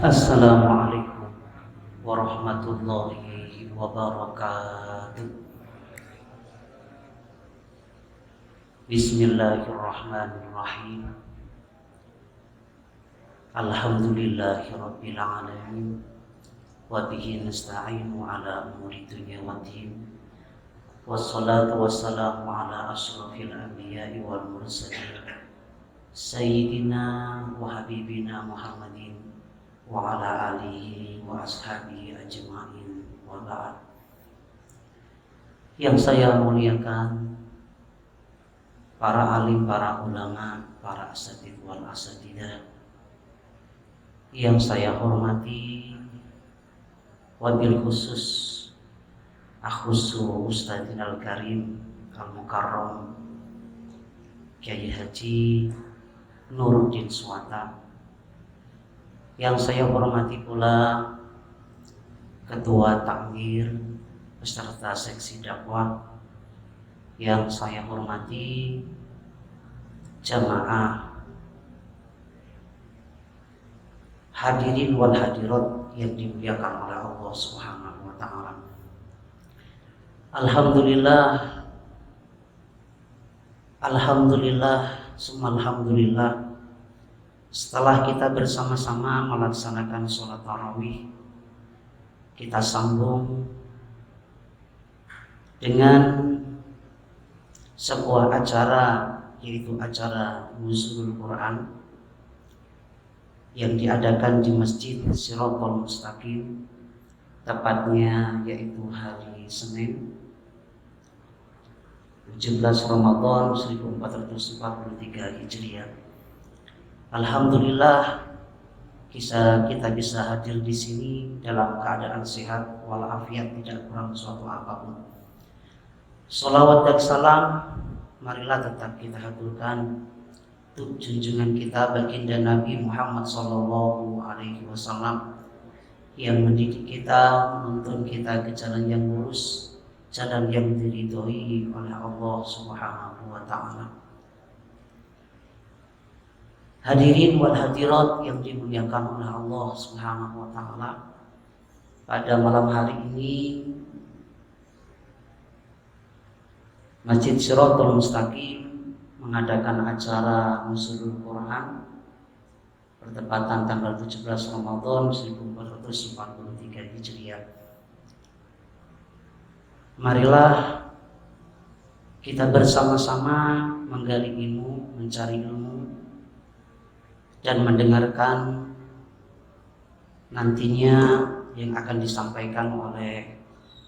Assalamualaikum warahmatullahi wabarakatuh. Bismillahirrahmanirrahim. Alhamdulillahirabbil alamin. Wa bihi nasta'inu ala umuri dunya waddin. Wassalatu wassalamu ala asyrafil anbiya'i wal mursalin. Sayyidina wa habibina Muhammadin wa ala alihi wa ashabihi ajma'in wa ba'd. Yang saya muliakan para alim, para ulama, para asatidz wal asatidah, yang saya hormati, wabil khusus akhusu Ustadzina Al-Karim Al-Mukarram Kiai Haji Nuruddin Swata. Yang saya hormati pula Ketua Takmir beserta seksi dakwah. Yang saya hormati jamaah hadirin wal hadirat yang dimuliakan oleh Allah Subhanahu wa taala. Alhamdulillah, summa alhamdulillah. Setelah kita bersama-sama melaksanakan sholat tarawih, kita sambung dengan sebuah acara, yaitu acara Nuzulul Quran yang diadakan di Masjid Shirathul Mustaqim, tepatnya yaitu hari Senin 17 Ramadan 1443 Hijriah. Alhamdulillah kita bisa hadir di sini dalam keadaan sehat walafiat, tidak kurang suatu apapun. Sholawat dan salam marilah tetap kita haturkan untuk junjungan kita baginda Nabi Muhammad Sallallahu Alaihi Wasallam yang mendidik kita, menuntun kita ke jalan yang lurus, jalan yang diridhoi oleh Allah Subhanahu Wa Taala. Hadirin wal hadirat yang dimuliakan oleh Allah Subhanahu wa taala, pada malam hari ini Masjid Shirathul Mustaqim mengadakan acara Nuzulul Quran bertepatan tanggal 17 Ramadan 1443 Hijriah. Marilah kita bersama-sama menggali ilmu, mencari ilmu, dan mendengarkan nantinya yang akan disampaikan oleh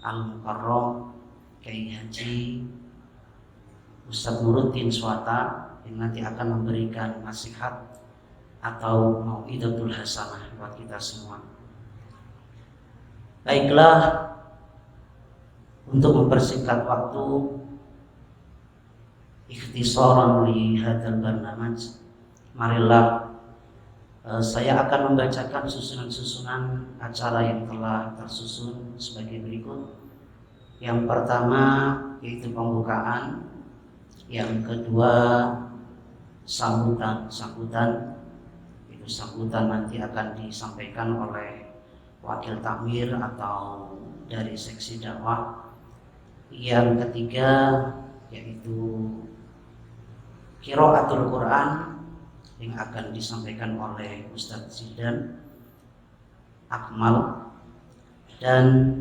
Al-Mukarram Kiai Haji Ustadz Nuruddin Swata, yang nanti akan memberikan nasihat atau mau'idatul hasanah buat kita semua. Baiklah, untuk mempersingkat waktu, ikhtisaran li hadzal barnamaj, marilah saya akan membacakan susunan-susunan acara yang telah tersusun sebagai berikut. Yang pertama yaitu pembukaan, yang kedua sambutan. Itu sambutan nanti akan disampaikan oleh wakil takmir atau dari seksi dakwah. Yang ketiga yaitu qiraatul Quran yang akan disampaikan oleh Ustadz Zidan Akmal. Dan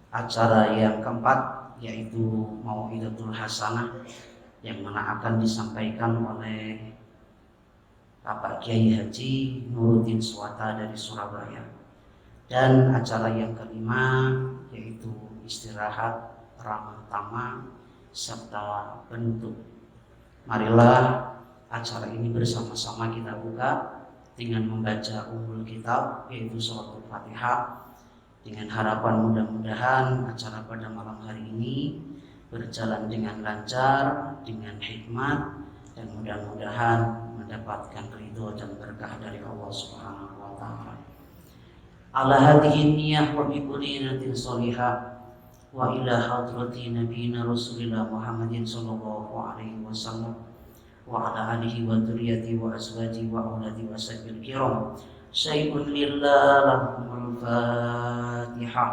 acara yang keempat yaitu mau'idatul hasanah yang mana akan disampaikan oleh Bapak Kiai Haji Nuruddin Swata dari Surabaya. Dan acara yang kelima yaitu istirahat, ramah tamah, serta penutup. Marilah acara ini bersama-sama kita buka dengan membaca ummul kitab, yaitu surat Al-Fatihah, dengan harapan mudah-mudahan acara pada malam hari ini berjalan dengan lancar, dengan hikmat, dan mudah-mudahan mendapatkan ridho dan berkah dari Allah Subhanahu wa taala. Ala hadhihi niyyah wa bi kulli niyatin shalihah wa ila hadrati nabiyina Rasulillah Muhammadin sallallahu alaihi wasallam wa ala alihi wa dzurriyyati wa azwaji wa auladi wa sahbihi kiram syai'un lillah lahumul fatihah.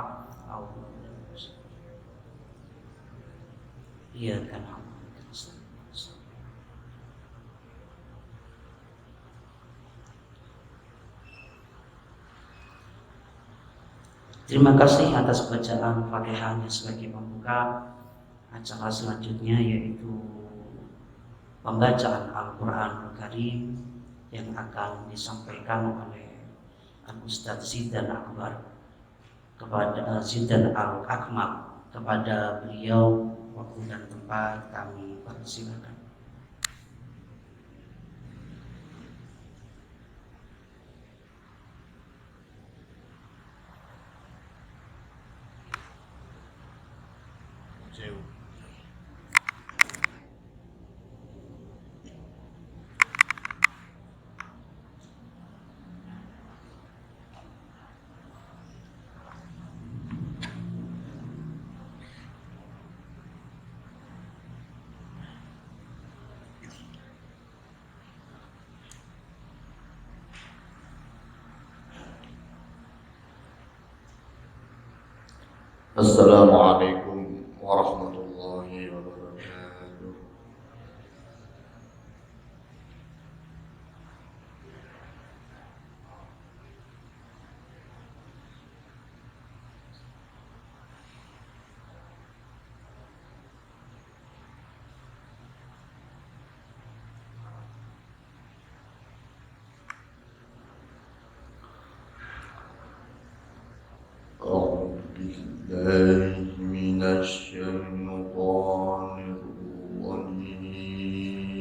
Iya kan. Terima kasih atas bacaan Fatihahnya sebagai pembuka. Acara selanjutnya yaitu pembacaan Al-Quranul Karim yang akan disampaikan oleh Al-Ustadz Zidan Akbar kepada Zidan Al-Akmal. Kepada beliau waktu dan tempat kami persilakan. Assalamualaikum warahmatullahi wabarakatuh. بالله من الشيطان الرجيم.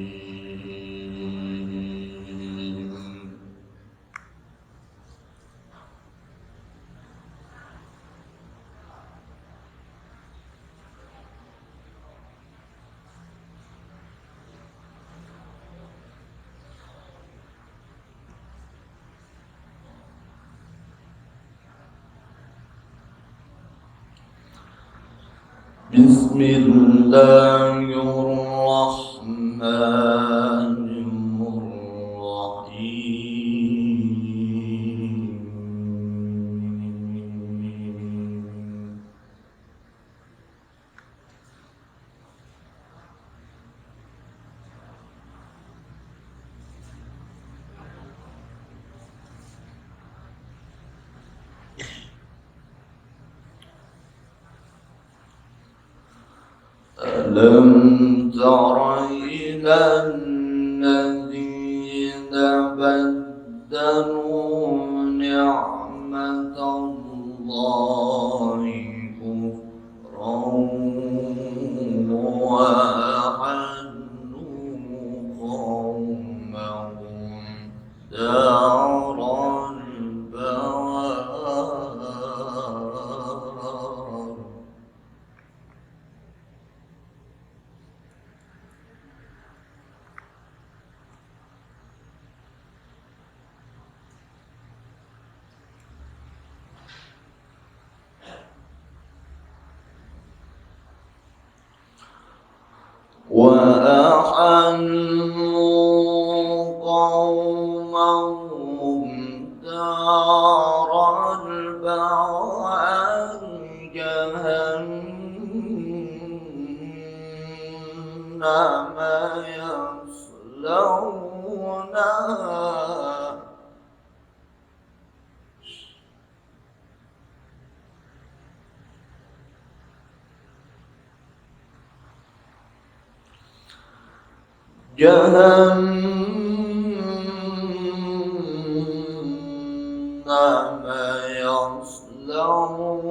بسم الله الرحمن الرحيم. ألم تر إلى الذين بدلوا نعمة الله كفرا وأحلوا قومهم دار البوار. وأحلوا قومهم دار البوار جهنم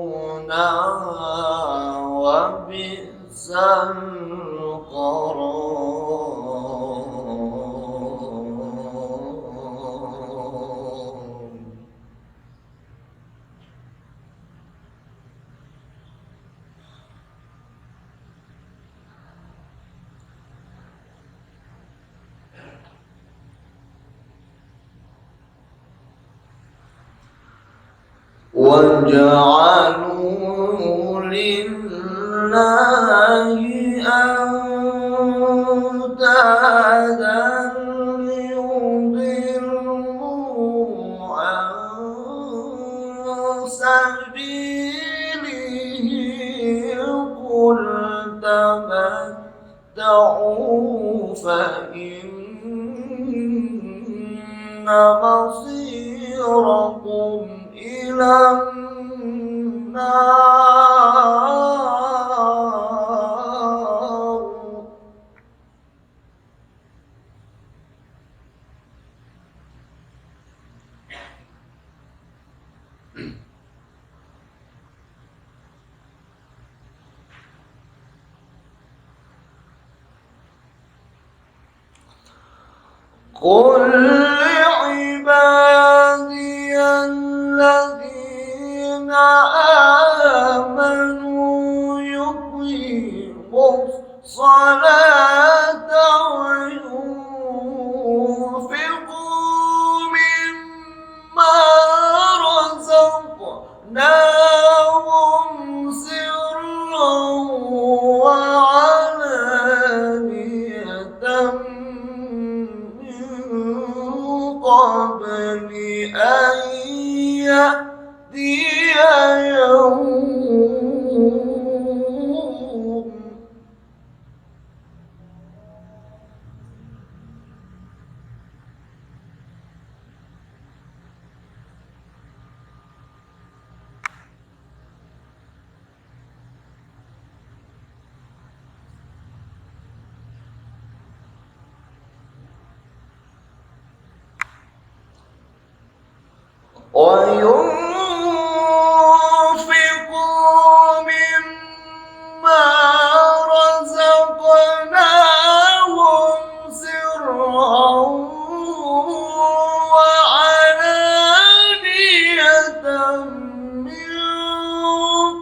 يصلونها وبئس القرار. وجعلوا لله أندادا ليضلوا عن سبيله قل تمتعوا فإن مصيركم إلى النار. قل لعبادي الذين آمنوا يقيموا الصلاة وينفقوا مما رزقناهم سرا وعلانية قبل أن يأتي يوم وينفقوا مما رزقناهم سرا وعلانية من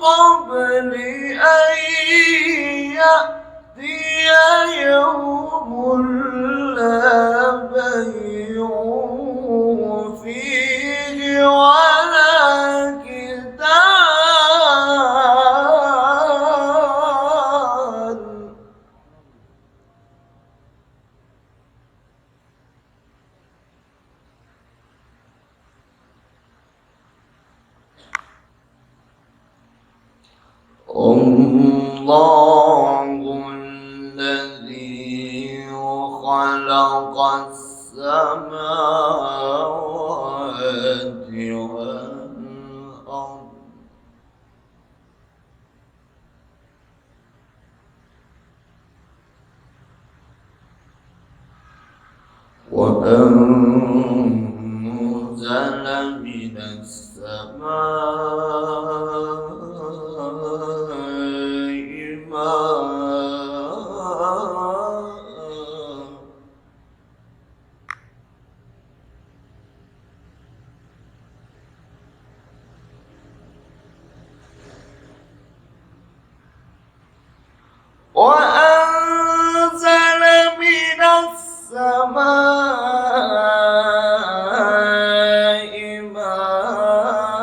قبل أن يأتي يوم لا بيع فيه ولا كتاب. الله الذي خلق السماوات والأرض وأنزل من السماء وأنزل من السماء ماء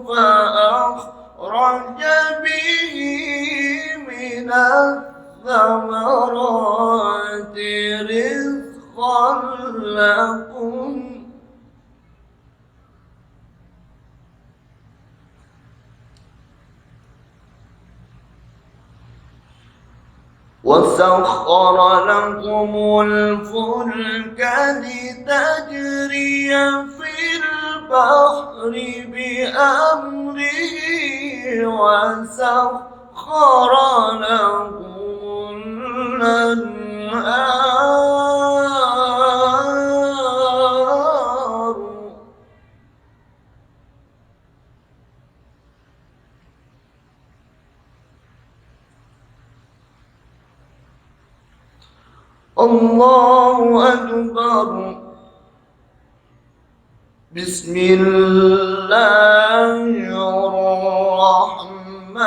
فأخرج به من الثمرات رزقا لكم وسخر لكم الفلك لتجري في البحر بأمره وسخر لكم الأنهار. الله أكبر. بسم الله الرحمن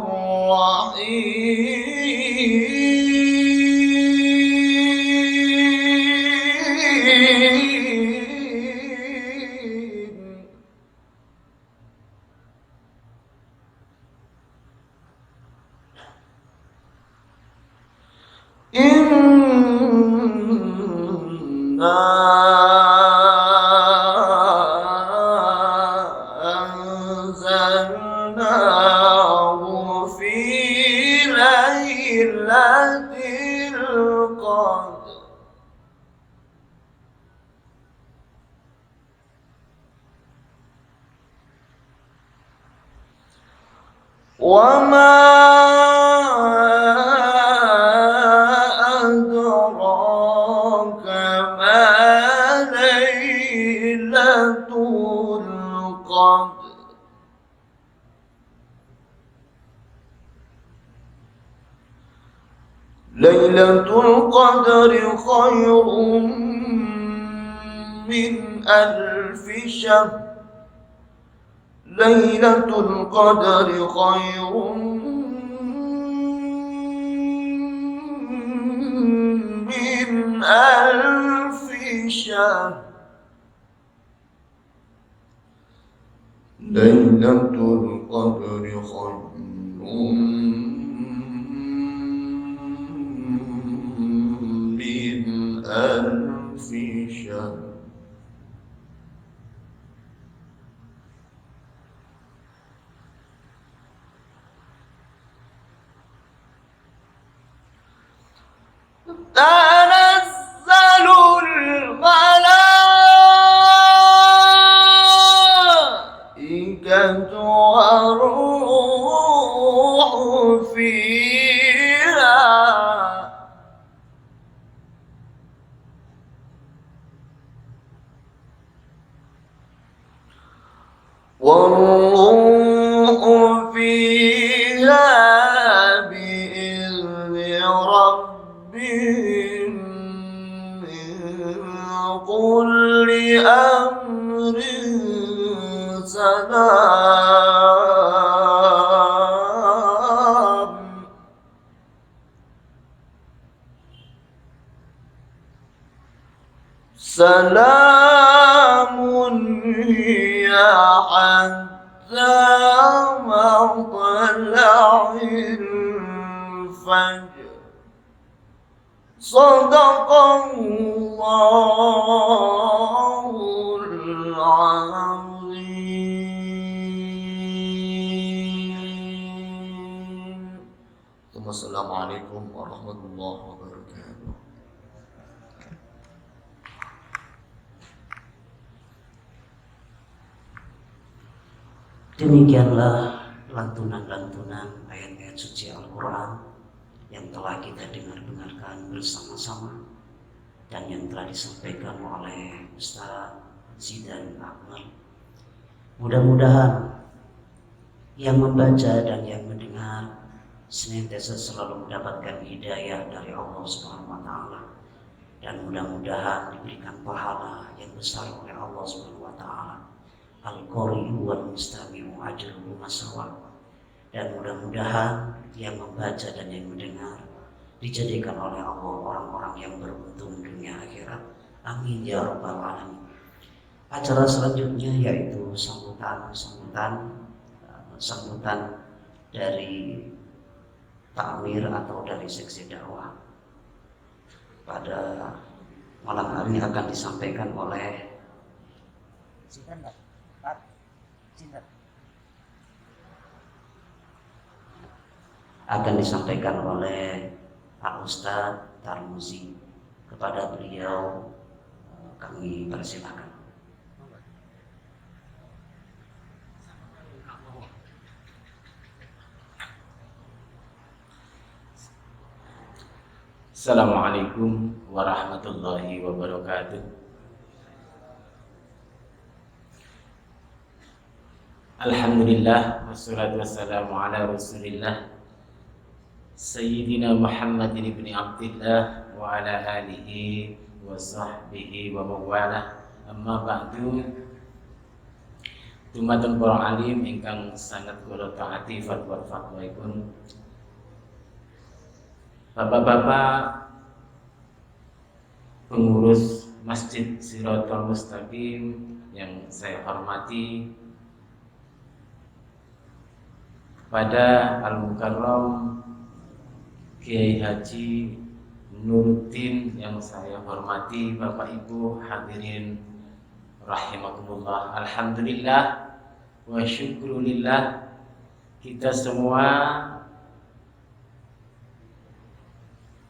الرحيم. إنا وما أدراك ما ليلة القدر ليلة القدر خير من ألف شهر ليلة القدر خير من ألف شهر ليلة القدر خير من ألف شهر تنزل الملائكة والروح فيها والروح فيها بإذن ربهم من كل أمر سلام سلام هي حتى مطلع الفجر صدق الله العظيم ثم السلام عليكم ورحمة الله وبركاته. Demikianlah lantunan-lantunan ayat-ayat suci Al-Quran yang telah kita dengarkan bersama-sama dan yang telah disampaikan oleh Ustaz Zidan Akmal. Mudah-mudahan yang membaca dan yang mendengar senantiasa selalu mendapatkan hidayah dari Allah Subhanahu wa taala dan mudah-mudahan diberikan pahala yang besar oleh Allah Subhanahu wa taala. Al-Qari'u wal mustami'u ajruhu masawa. Dan mudah-mudahan yang membaca dan yang mendengar dijadikan oleh Allah orang-orang yang beruntung dunia akhirat. Amin ya rabbal alamin. Acara selanjutnya yaitu sambutan dari takmir atau dari seksi dakwah. Pada malam hari ini akan disampaikan oleh Pak Ustadz Tarmuzi. Kepada beliau kami persilakan. Assalamualaikum warahmatullahi wabarakatuh. Alhamdulillah wassalatu wassalamu ala Rasulillah Sayyidina Muhammadin ibn Abdillah wa ala alihi wa sahbihi wa mawalah. Amma ba'du. Dumateng para alim ingkang sangat kula taati fatwa-fatwaipun, Bapak-bapak pengurus Masjid Shirathul Mustaqim yang saya hormati, kepada Al-Mukarram Kiai Haji Nuruddin yang saya hormati, Bapak Ibu hadirin rahimakumullah. Alhamdulillah wa syukrulillah, kita semua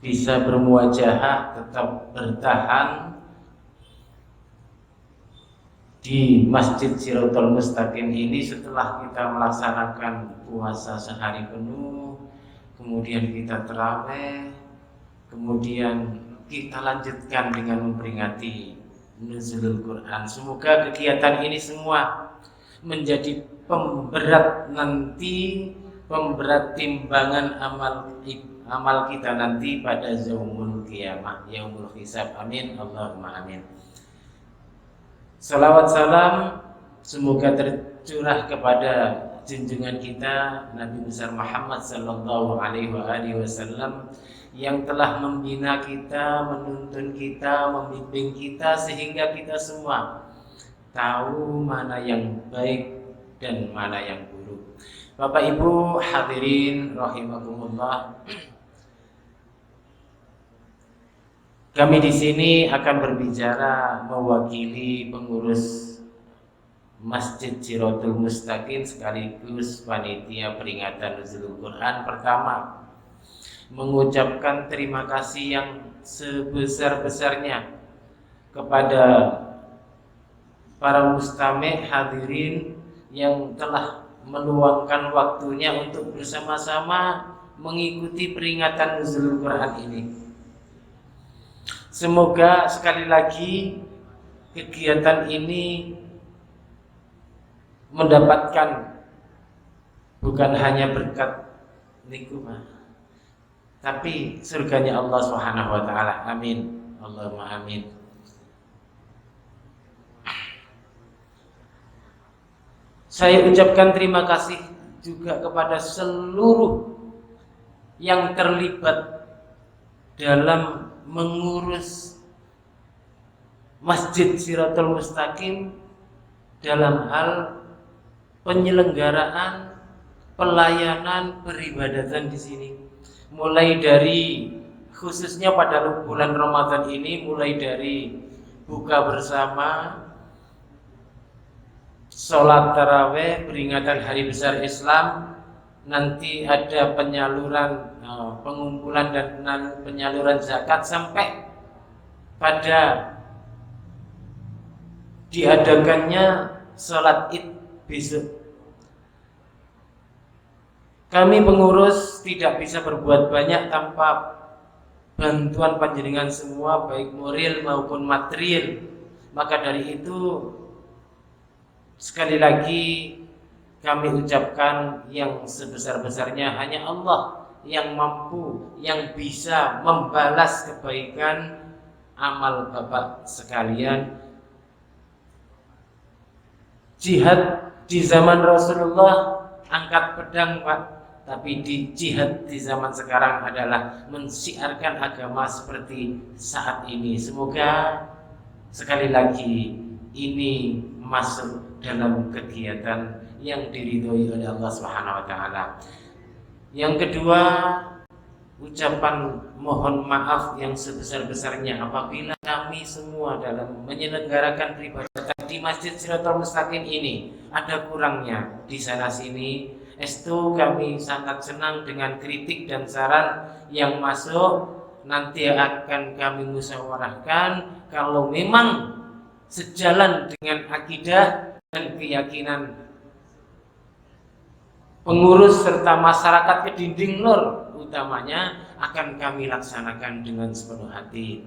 bisa bermuwajahah, tetap bertahan di Masjid Shirathul Mustaqim ini setelah kita melaksanakan puasa sehari penuh, kemudian kita tarawih, kemudian kita lanjutkan dengan memperingati nuzulul Quran. Semoga kegiatan ini semua menjadi pemberat nanti, pemberat timbangan amal kita nanti pada yaumul qiyamah, yaumul hisab. Amin, Allahumma amin. Salawat salam semoga tercurah kepada junjungan kita Nabi besar Muhammad sallallahu alaihi wasallam yang telah membina kita, menuntun kita, membimbing kita sehingga kita semua tahu mana yang baik dan mana yang buruk. Bapak Ibu hadirin rahimakumullah. Kami di sini akan berbicara mewakili pengurus Masjid Shirathul Mustaqim sekaligus panitia peringatan Nuzulul Quran. Pertama, mengucapkan terima kasih yang sebesar-besarnya kepada para mustami' hadirin yang telah meluangkan waktunya untuk bersama-sama mengikuti peringatan Nuzulul Quran ini. Semoga sekali lagi kegiatan ini mendapatkan bukan hanya berkat nikmat, tapi surganya Allah Subhanahu wa taala. Amin. Allahumma amin. Saya ucapkan terima kasih juga kepada seluruh yang terlibat dalam mengurus Masjid Shirathul Mustaqim dalam hal penyelenggaraan pelayanan peribadatan di sini. Mulai dari khususnya pada bulan Ramadan ini, mulai dari buka bersama, sholat taraweh, peringatan hari besar Islam, nanti ada penyaluran pengumpulan dan penyaluran zakat sampai pada diadakannya sholat Id besok. Kami pengurus tidak bisa berbuat banyak tanpa bantuan panjenengan semua, baik moral maupun material. Maka dari itu sekali lagi kami ucapkan yang sebesar-besarnya hanya Allah yang mampu, yang bisa membalas kebaikan amal Bapak sekalian. Jihad di zaman Rasulullah angkat pedang, Pak, tapi di jihad di zaman sekarang adalah mensiarkan agama seperti saat ini. Semoga sekali lagi ini masuk dalam kegiatan yang diridhoi oleh Allah Subhanahu wa taala. Yang kedua, ucapan mohon maaf yang sebesar-besarnya apabila kami semua dalam menyelenggarakan peribadatan di Masjid Shirathul Mustaqim ini ada kurangnya di sana sini. Estu kami sangat senang dengan kritik dan saran yang masuk. Nanti akan kami musyawarahkan kalau memang sejalan dengan akidah dan keyakinan pengurus serta masyarakat Kedinding Lor utamanya akan kami laksanakan dengan sepenuh hati.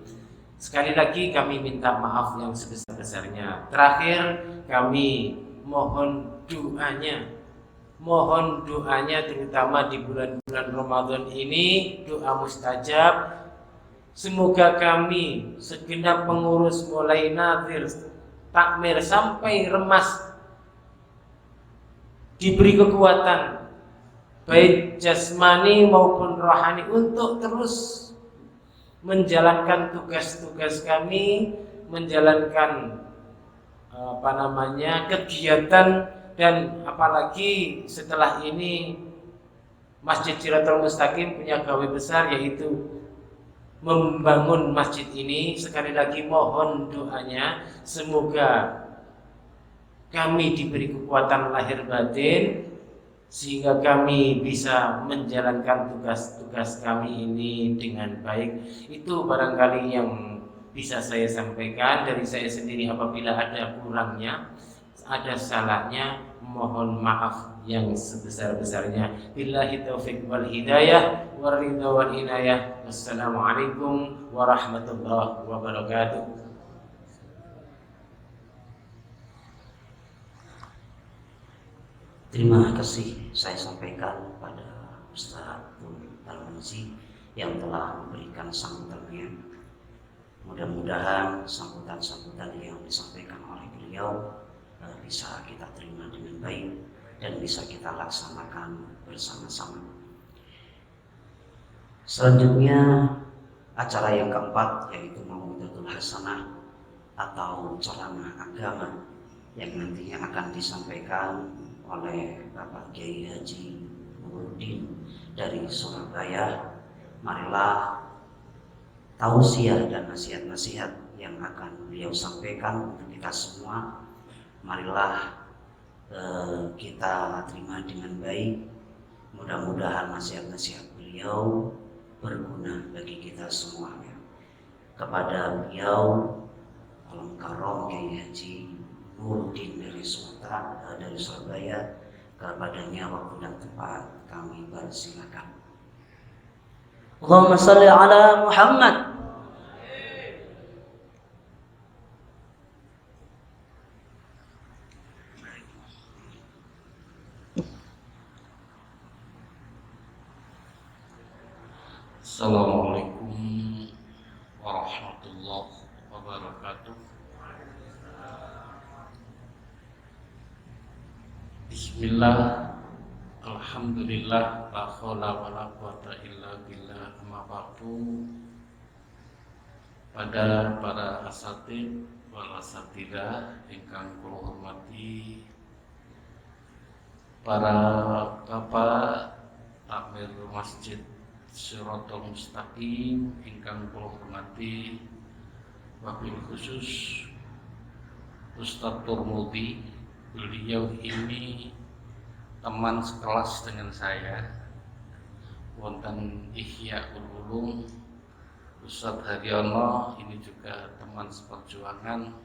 Sekali lagi kami minta maaf yang sebesar-besarnya. Terakhir kami mohon doanya terutama di bulan-bulan Ramadan ini, doa mustajab. Semoga kami segenap pengurus mulai nazir, takmir sampai remas diberi kekuatan baik jasmani maupun rohani untuk terus menjalankan tugas-tugas kami, menjalankan kegiatan, dan apalagi setelah ini Masjid Shirathul Mustaqim punya gawe besar yaitu membangun masjid ini. Sekali lagi mohon doanya, semoga kami diberi kekuatan lahir batin sehingga kami bisa menjalankan tugas-tugas kami ini dengan baik. Itu barangkali yang bisa saya sampaikan dari saya sendiri. Apabila ada kurangnya, ada salahnya, mohon maaf yang sebesar-besarnya. Billahi taufiq wal hidayah wal ridha wal inayah. Wassalamualaikum warahmatullahi wabarakatuh. Terima kasih saya sampaikan pada Ustaz Tarmizi yang telah memberikan sambutannya. Mudah-mudahan sambutan-sambutan yang disampaikan oleh beliau bisa kita terima dengan baik dan bisa kita laksanakan bersama-sama. Selanjutnya acara yang keempat yaitu Mau'izatul Hasanah atau ceramah agama yang nantinya akan disampaikan oleh Bapak Kiai Haji Nuruddin dari Surabaya. Marilah tausiah dan nasihat-nasihat yang akan beliau sampaikan untuk kita semua, marilah kita terima dengan baik. Mudah-mudahan nasihat-nasihat beliau berguna bagi kita semuanya. Kepada beliau Al-Mukarram Kiai Haji Nuruddin dari Surabaya, kepadanya waktu dan tempat kami persilakan. Allahumma salli ala Muhammad. Assalamualaikum warahmatullahi wabarakatuh. Bismillah, alhamdulillah, la haula wala quwata illa billah. Amma ba'du. Pada para asatid wal asatidah ingkang kula hormati, para bapak takmir Masjid Shiratal Mustaqim ingkang kula hormati, wabil khusus Ustaz Turmudi. Beliau ini teman sekelas dengan saya wonten Ihya Ulum. Ustaz Haryono ini juga teman seperjuangan.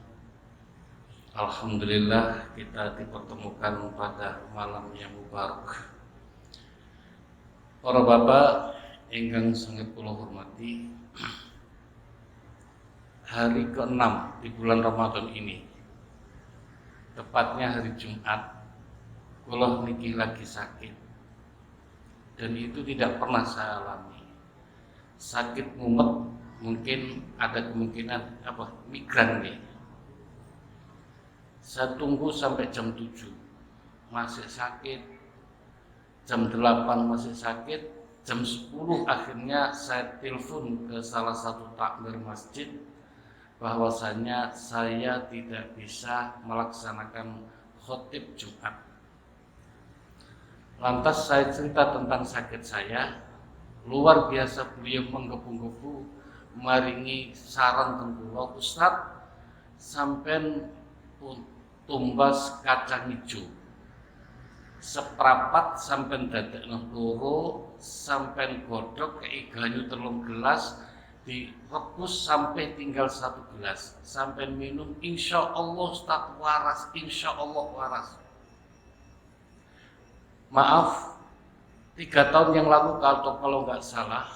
Alhamdulillah kita dipertemukan pada malam yang mubarak. Para bapak ingkang sangat kula hormati, hari ke-6 di bulan Ramadan ini, tepatnya hari Jumat, kula niki lagi sakit, dan itu tidak pernah saya alami. Sakit mumet, mungkin ada kemungkinan migran nih. Saya tunggu sampai jam 7 masih sakit, jam 8 masih sakit, jam 10 akhirnya saya telepon ke salah satu takmir masjid bahwasanya saya tidak bisa melaksanakan khotib Jumat. Lantas saya cerita tentang sakit saya. Luar biasa beliau menggebu-gebu maringi saran tengkula, Ustaz, sampean tumbas kacang hijau seprapat sampean dadekno loro, sampean godhog kei banyu 3 gelas, direbus sampai tinggal 1 gelas, sampai minum, insya Allah Ustaz waras, insya Allah waras. Maaf, 3 tahun yang lalu kalau nggak salah,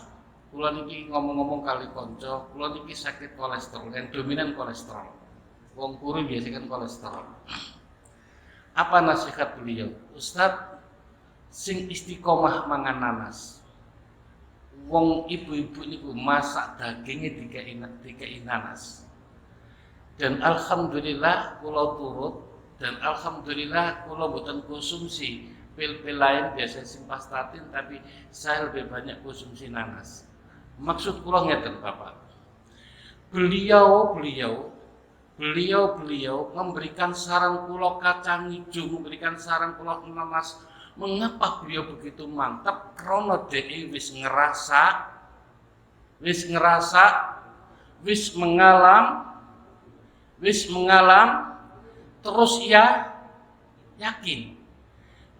kula niki ngomong-ngomong kali konco, kula niki sakit kolesterol, yang dominan kolesterol. Wong kuri biasa kan kolesterol. Apa nasihat beliau? Ustaz, sing istiqomah mangan nanas. Wong ibu-ibu niku masak dagingnya dikei nanas. Dan alhamdulillah kula turut, dan alhamdulillah kula mboten konsumsi pil-pil lain, biasa simvastatin, tapi saya lebih banyak konsumsi nanas. Maksud kula ngeten Bapak. Beliau memberikan saran kula kacang hijau, memberikan saran kula nanas. Mengapa beliau begitu mantap? Karena dia wis mengalam, terus ya yakin.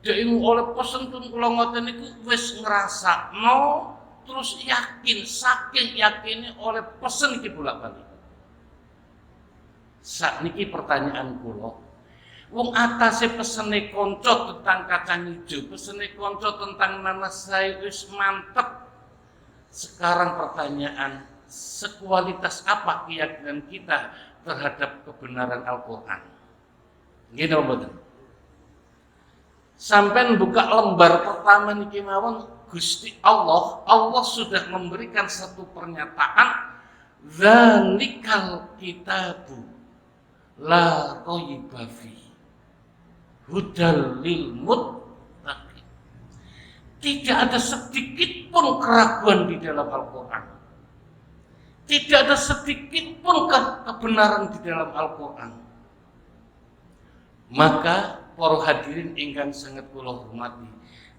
Dia oleh pesen pun kula ngoten niku wis ngrasakno, terus yakin, saking yakinnya oleh pesen iki bolak-balik. Sakniki pertanyaan kula. Wong atase pesene kanca tentang kacang ijo, pesene kanca tentang nanas sae wis mantep. Sekarang pertanyaan, sekualitas apa keyakinan kita terhadap kebenaran Al-Qur'an? Nggih napa mboten? Sampai buka lembar pertama niki mawon, Gusti Allah sudah memberikan satu pernyataan, zalikal kitabu la raiba fi hudal lil muttaqin. Tidak ada sedikit pun keraguan di dalam Al-Qur'an. Tidak ada sedikit pun kebenaran di dalam Al-Qur'an. Maka para hadirin ingkang sangat kula hormati,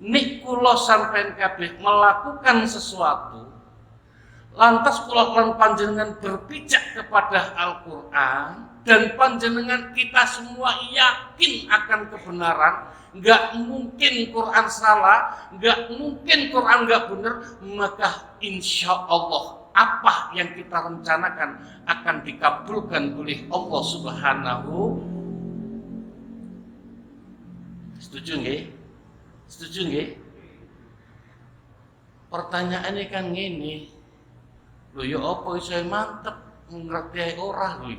nek kula sampeyan kabeh melakukan sesuatu lantas kula lan panjenengan berpijak kepada Al-Qur'an dan panjenengan kita semua yakin akan kebenaran, enggak mungkin Quran salah, enggak mungkin Quran enggak benar, maka insya Allah apa yang kita rencanakan akan dikabulkan oleh Allah Subhanahu. Setuju nggih? Setuju nggih? Pertanyaannya kan ngene. Lho ya apa iso mantep ngerti ora lho.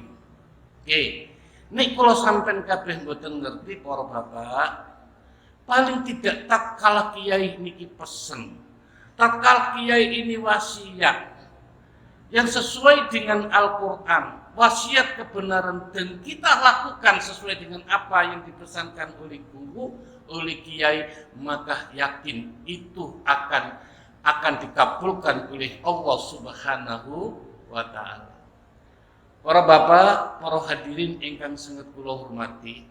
Oke. Nek kula sampean kabeh mboten ngerti para bapak, paling tidak tatkala kiai niki pesen, tatkala kiai ini wasiat yang sesuai dengan Al-Qur'an, wasiat kebenaran, dan kita lakukan sesuai dengan apa yang dipesankan oleh guru, oleh kiai, maka yakin itu akan dikabulkan oleh Allah Subhanahu wa ta'ala. Para bapak, para hadirin ingkang sangat kula hormati,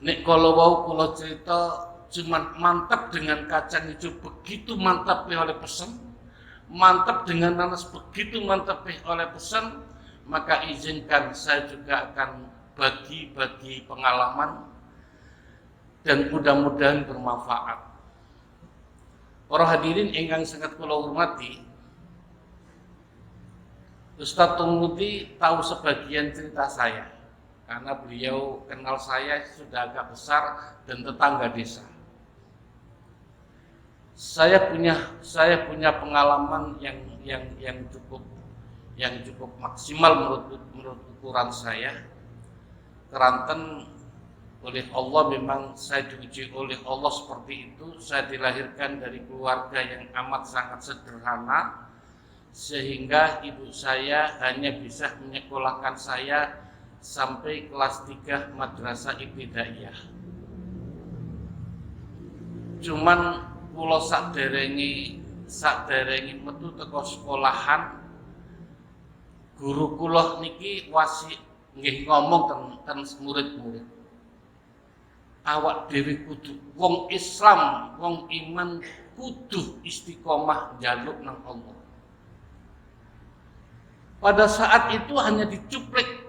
nek kalau wau kula cerita cuman mantap dengan kacang hijau begitu mantapnya oleh pesan, mantap dengan nanas begitu mantapnya oleh pesan, maka izinkan saya juga akan bagi-bagi pengalaman dan mudah-mudahan bermanfaat. Para hadirin ingkang sangat kula hormati, Ustadz Tungguti tahu sebagian cerita saya karena beliau kenal saya sudah agak besar dan tetangga desa. Saya punya pengalaman yang cukup maksimal menurut ukuran saya. Keranten oleh Allah, memang saya diuji oleh Allah seperti itu. Saya dilahirkan dari keluarga yang amat sangat sederhana, sehingga ibu saya hanya bisa menyekolahkan saya sampai kelas 3 madrasah ibtidaiyah. Cuman kula sakderengi metu teko sekolahan, guru kula niki wasi nggih ngomong ten murid-murid, awak dhewe kudu wong Islam, wong iman kudu istiqomah njaluk nang Allah. Pada saat itu hanya dicuplik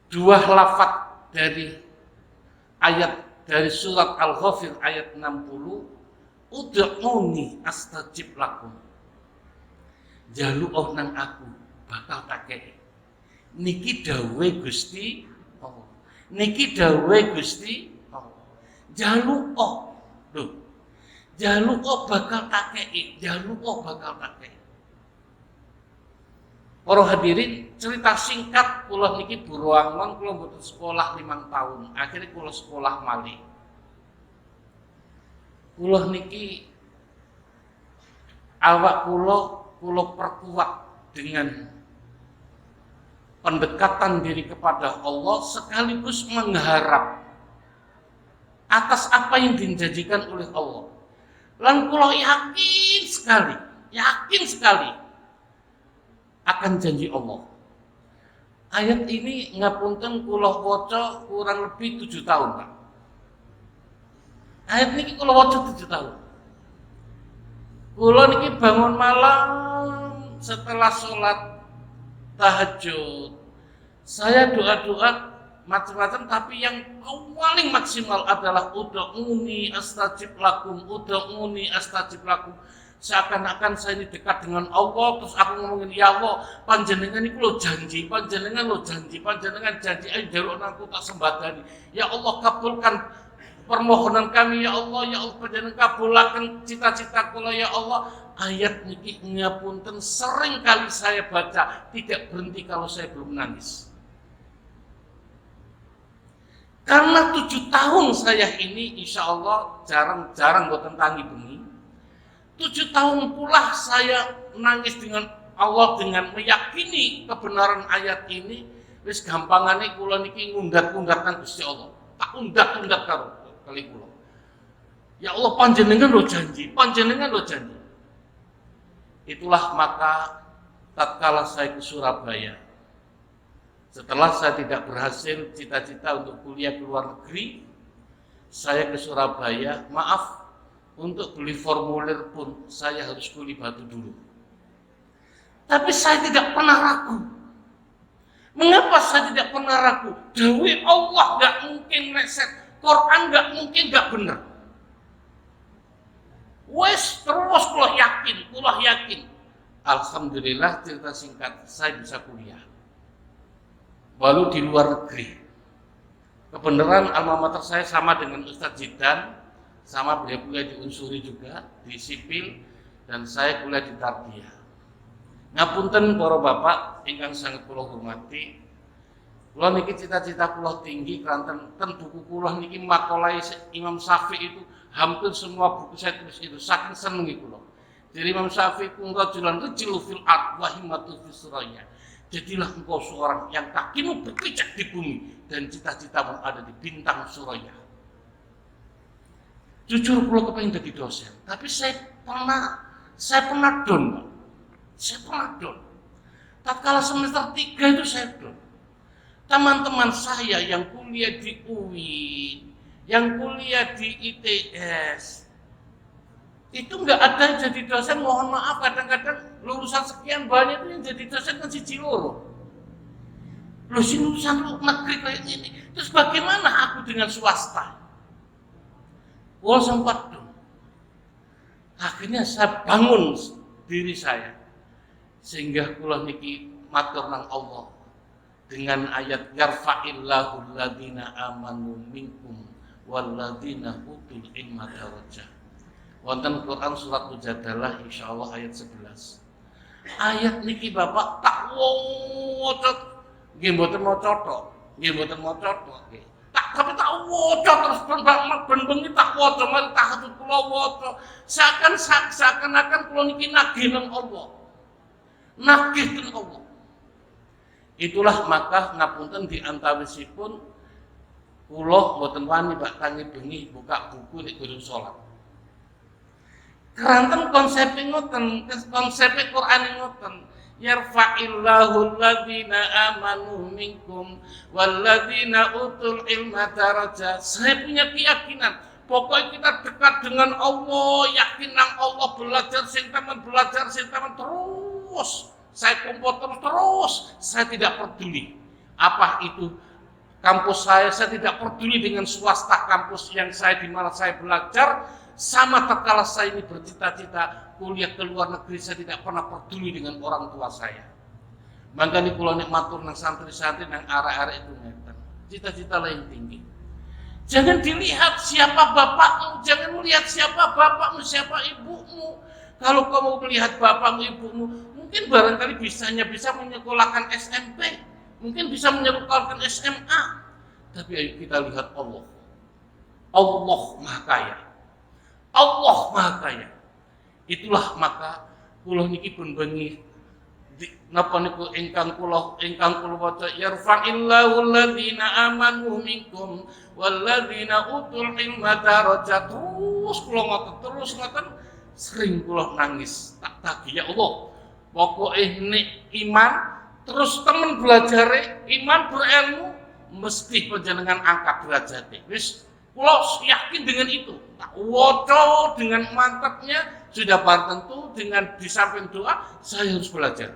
2 lafaz dari ayat dari surat Al-Ghafir ayat 60, ud'uni astajib lakum. Jaluk nang aku bakal tak kei. Niki dawuhe Gusti Allah. Niki dawuhe Gusti Allah. Jaluk lho. Jaluk bakal tak kei, jaluk bakal tak kei. Para hadirin, cerita singkat, kula niki buruangon, kula mboten sekolah 5 tahun. Akhirnya kula sekolah malih. Kula niki awak kula perkuat dengan pendekatan diri kepada Allah sekaligus mengharap atas apa yang dijanjikan oleh Allah. Lan kula yakin sekali akan janji Allah. Ayat ini ngapunten kula waca kurang lebih 7 tahun, Pak. Ayat niki kula waca 7 tahun. Kula niki bangun malam setelah sholat tahajud. Saya doa-doa macam-macam, tapi yang paling maksimal adalah ud'uni astajib lakum, ud'uni astajib lakum. seakan-akan saya ini dekat dengan Allah. Terus aku ngomongin, ya Allah, panjenengan itu lo janji, panjenengan janji, ayo jaluk aku tak sembadani. Ya Allah, kabulkan permohonan kami, ya Allah, panjenengan kabulkan cita-cita kula, ya Allah. Ayat niki ngapunten sering kali saya baca, tidak berhenti kalau saya belum nangis. Karena 7 tahun saya ini, insya Allah jarang boten tangi bengi. 7 tahun pula saya nangis dengan Allah dengan meyakini kebenaran ayat ini. Wis gampangane kula niki ngundat-ngundat nang Gusti Allah. Tak undat-undat kali kula. Ya Allah, panjenengan lo janji. Itulah maka tatkala saya ke Surabaya, setelah saya tidak berhasil cita-cita untuk kuliah ke luar negeri, saya ke Surabaya, maaf, untuk beli formulir pun saya harus kuli batu dulu. Tapi saya tidak pernah ragu. Mengapa saya tidak pernah ragu? Dewi Allah gak mungkin reset, Quran gak mungkin gak benar. Wes terus kula yakin. Alhamdulillah, cerita singkat, saya bisa kuliah. Walau di luar negeri. Kebenaran alma mater saya sama dengan Ustadz Zidan, sama beliau kuliah di Unsuri juga, di sipil, dan saya kuliah di Tarbiyah. Ngapunten para bapak ingkang sangat kula hormati, kula niki cita-cita kula tinggi kanten ten buku kula niki makalah Imam Syafi'i itu hampir semua buku saya tulis itu, saking senengi kula. Jadi Imam Syafi'i kun rajulan rijlu fil ard wa himmatu fis suraya. Jadilah engkau seorang yang kakimu berpijak di bumi dan cita-citamu ada di bintang suraya. Jujur kula kepengin jadi dosen, tapi saya pernah down, Pak. Saya pernah down. Tatkala semester 3 itu saya down. Teman-teman saya yang kuliah di UI, yang kuliah di ITS, itu nggak ada yang jadi dosen. Mohon maaf, kadang-kadang lulusan sekian banyak itu yang jadi dosen kan siji loro. Loh, si lulusan negeri kayak gini. Terus bagaimana aku dengan swasta? Wah, sempat dong. Akhirnya saya bangun diri saya, sehingga kula niki matur nang Allah dengan ayat yarfa'illahu alladziina aamanu minkum walladzina utul ilma darajah. Wonten Quran surat Mujadalah insyaallah ayat 11. Ayat niki Bapak tak wocot, nggih mboten maca tok, nggih. Tapi tak waca terus ben bengi tak waca, mari tahajud kula waca. Seakan-akan kula niki nagih nang Allah. Nagih nang Allah. Itulah maka ngapunten di antawisipun kula mboten wani Pak tangi bengi buka buku nek durung salat. Keranten konsepnya ngoten, konsepnya Quran ngoten. Yarfa'illahu alladziina aamanu minkum walladzina utul ilma darajat. Saya punya keyakinan, pokoknya kita dekat dengan Allah, yakin nang Allah, belajar sing teman terus. Saya kumpul terus, saya tidak peduli apa itu kampus saya tidak peduli dengan swasta kampus yang di mana saya belajar. Sama tatkala saya ini bercita-cita kuliah ke luar negeri, saya tidak pernah peduli dengan orang tua saya. Mangkane kula nek matur nang santri-santri nang arek-arek itu ngeten. Cita-cita lain tinggi. Jangan dilihat siapa bapakmu, jangan melihat siapa bapakmu, siapa ibumu. Kalau kamu melihat bapakmu, ibumu, mungkin barangkali bisa menyekolahkan SMP, mungkin bisa menyekolahkan SMA. Tapi ayo kita lihat Allah. Allah Maha Kaya. Allah Maha Kaya. Itulah maka kula niki pun bengi napa niku ingkang kula waca yarfa'illahu alladziina aamanu minkum walladzina utul ilma darajat. Terus kula ngoten sering kula nangis tak tagih ya Allah. Pokoke nek iman terus temen belajare iman berilmu mesti panjenengan angkat derajate. Wis kula yakin dengan itu. Tak waca dengan mantapnya, sudah barang tentu dengan di samping doa saya harus belajar.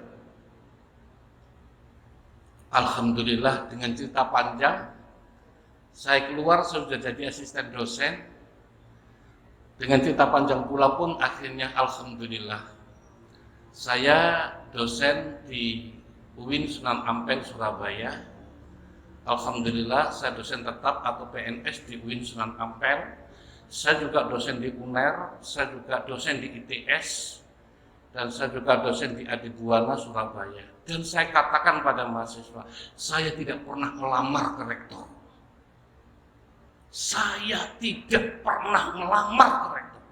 Alhamdulillah dengan cerita panjang saya keluar, saya sudah jadi asisten dosen. Dengan cerita panjang pula pun akhirnya alhamdulillah saya dosen di UIN Sunan Ampel Surabaya. Alhamdulillah saya dosen tetap atau PNS di UIN Sunan Ampel. Saya juga dosen di UNER, saya juga dosen di ITS, dan saya juga dosen di Adibuana Surabaya. Dan saya katakan pada mahasiswa, saya tidak pernah melamar ke rektor. Saya tidak pernah melamar ke rektor.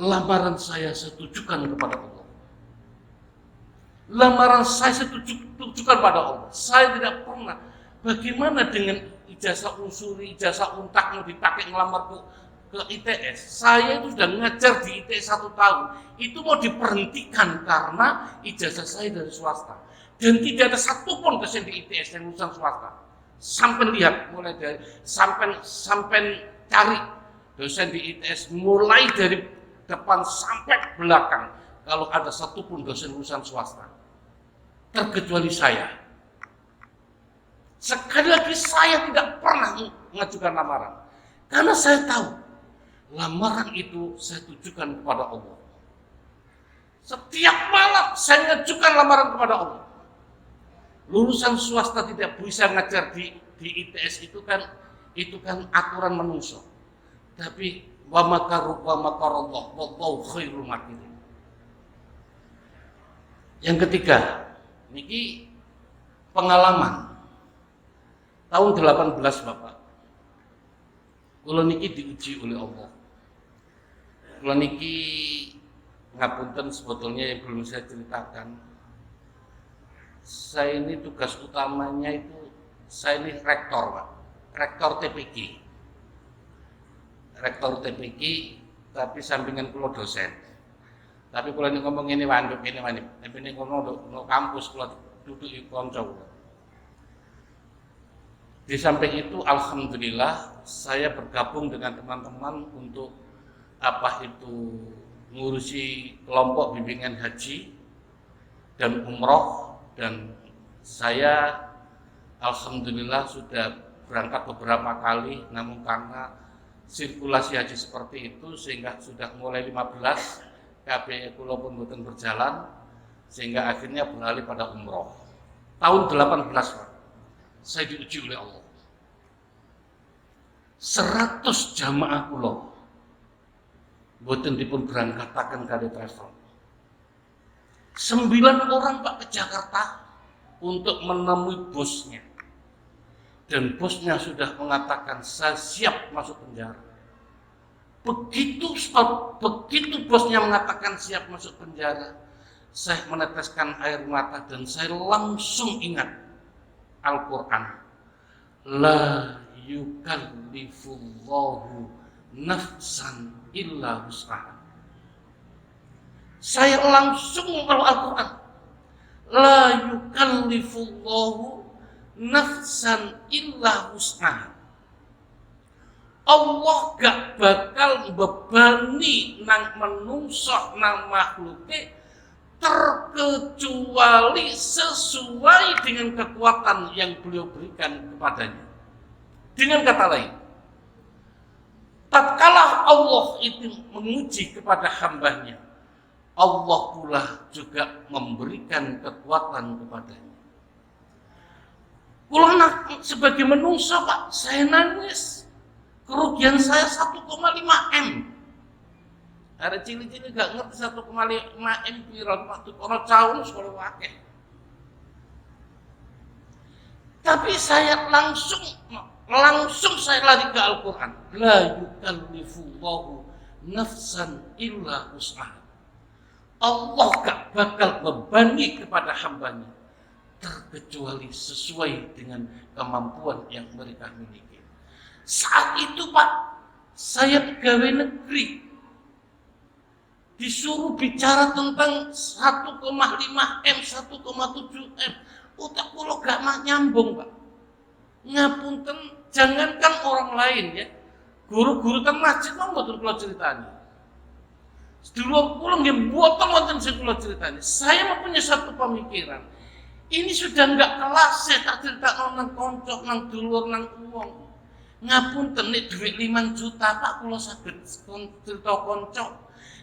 Lamaran saya tujukan kepada Allah. Lamaran saya tujukan pada Allah. Saya tidak pernah. Bagaimana dengan ijazah unsuri, ijazah untak mau dipakai ngelamar ke ITS? Saya itu sudah ngajar di ITS 1 tahun. Itu mau diberhentikan karena ijazah saya dari swasta. Dan tidak ada satupun dosen di ITS yang lulusan swasta. Sampai lihat, mulai dari sampai cari dosen di ITS mulai dari depan sampai belakang. Kalau ada satupun dosen lulusan swasta, terkecuali saya. Sekali lagi saya tidak pernah mengajukan lamaran, karena saya tahu lamaran itu saya tujukan kepada Allah. Setiap malam saya mengajukan lamaran kepada Allah. Lulusan swasta tidak bisa ngajar di ITS itu kan aturan manusia. Tapi wa makaru wa makarallah wallahu khairul makirin. Yang ketiga, niki pengalaman. Tahun 18 Bapak. Kula niki diuji oleh Allah. Kula niki ngapunten sebetulnya yang belum saya ceritakan. Saya ini tugas utamanya itu, saya ini rektor Pak, rektor TPQ. Rektor TPQ, tapi sampingan kula dosen. Tapi kula ini ngomong ini wanduk ini wanduk, tapi ini ngomong no kampus kula duduk di konco. Di samping itu alhamdulillah saya bergabung dengan teman-teman untuk ngurusi kelompok bimbingan haji dan umroh. Dan saya alhamdulillah sudah berangkat beberapa kali, namun karena sirkulasi haji seperti itu sehingga sudah mulai 15 KBE kula pun boten berjalan, sehingga akhirnya beralih pada umroh. Tahun 18 Pak, saya diuji oleh Allah. 100 jamaah kula boten dipun berangkataken kali travel. 9 orang Pak ke Jakarta untuk menemui bosnya. Dan bosnya sudah mengatakan saya siap masuk penjara. Begitu bosnya mengatakan siap masuk penjara, saya meneteskan air mata dan saya langsung ingat Al-Quran. La yukallifullahu nafsan illa wus'aha. Saya langsung mengeluarkan Al-Quran. La yukallifullahu nafsan illa wus'aha. Allah gak bakal bebani nang menungso nang makhluke terkecuali sesuai dengan kekuatan yang beliau berikan kepadanya. Dengan kata lain, tatkala Allah itu menguji kepada hambanya, Allah pula juga memberikan kekuatan kepadanya. Kula sebagai manusia Pak, saya nangis. Kerugian saya 1,5 M. Ada cili-cili gak ngerti 1,5 M piro waktu kono caun sekolah wakil. Tapi saya langsung saya lari ke Al-Quran. La yukallifullahu nafsan illa wus'aha. Allah gak bakal membebani kepada hambanya terkecuali sesuai dengan kemampuan yang mereka miliki. Saat itu Pak, saya pegawai negeri disuruh bicara tentang 1,5 M, 1,7 M. Otak kula gak nyambung Pak. Ngapunten, jangankan orang lain ya, guru-guru teng masjid mau mboten kula critani. Sedulur kula nggih mboten wonten sing kula critani. Saya mempunyai satu pemikiran. Ini sudah enggak kelas saya tak cerita nang konco, nang dulur, nang uang. Ngapunten nek dhuwit 5 juta Pak kula saged cerita kanca.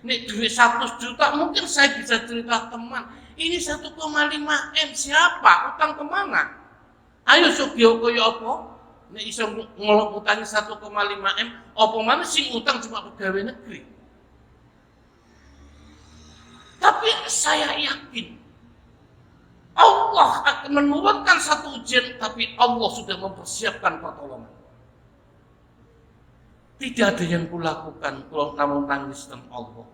Nek dhuwit 100 juta mungkin saya bisa cerita teman. Ini 1,5 M siapa? Utang kemana? Ayo Sugio kaya apa? Nek iso ngelok utangi 1,5 M, apa mana sing utang cuma pegawai negeri? Tapi saya yakin Allah akan menurunkan satu ujian, tapi Allah sudah mempersiapkan pertolongan. Tidak ada yang kulakukan, kalau namun nangis dan Allah.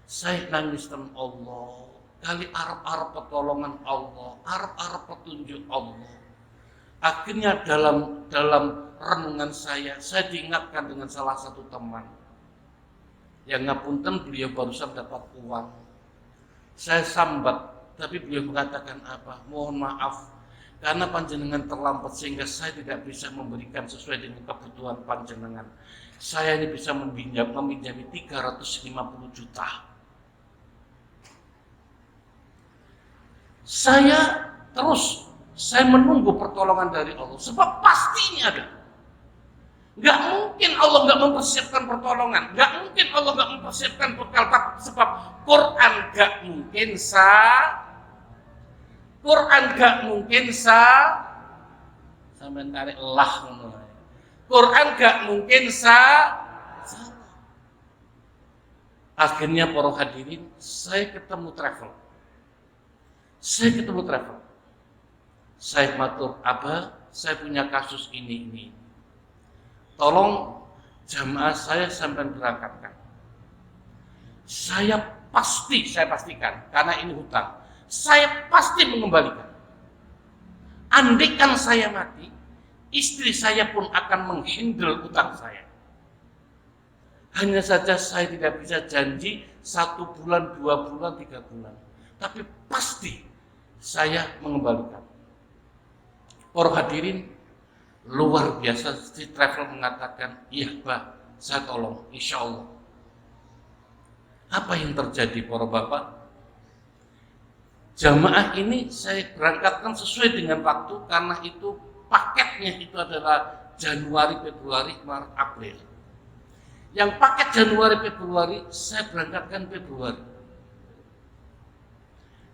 Saya nangis dan Allah. Kali arep-arep pertolongan Allah, arep-arep petunjuk Allah. Akhirnya dalam renungan saya diingatkan dengan salah satu teman. Yang ngapunten beliau barusan dapat uang. Saya sambat, tapi beliau mengatakan apa? Mohon maaf, karena panjenengan terlambat sehingga saya tidak bisa memberikan sesuai dengan kebutuhan panjenengan. Saya ini bisa meminjami 350 juta. Saya menunggu pertolongan dari Allah, sebab pasti ini ada. Gak mungkin Allah gak mempersiapkan pertolongan, gak mungkin Allah gak mempersiapkan bekal, sebab Quran gak mungkin sampai tarik lah. Quran gak mungkin Akhirnya para hadirin, saya ketemu travel. Saya matur, Abah, saya punya kasus ini. Tolong jamaah saya sampai berangkatkan. Saya pastikan, karena ini hutang, saya pasti mengembalikan. Andaikan saya mati, istri saya pun akan menghandle hutang saya. Hanya saja saya tidak bisa janji 1 bulan, 2 bulan, 3 bulan. Tapi pasti saya mengembalikan. Para hadirin, luar biasa, si travel mengatakan, iya Pak, saya tolong, insya Allah. Apa yang terjadi para bapak? Jamaah ini saya berangkatkan sesuai dengan waktu, karena itu paketnya itu adalah Januari, Februari, Maret, April. Yang paket Januari, Februari, saya berangkatkan Februari.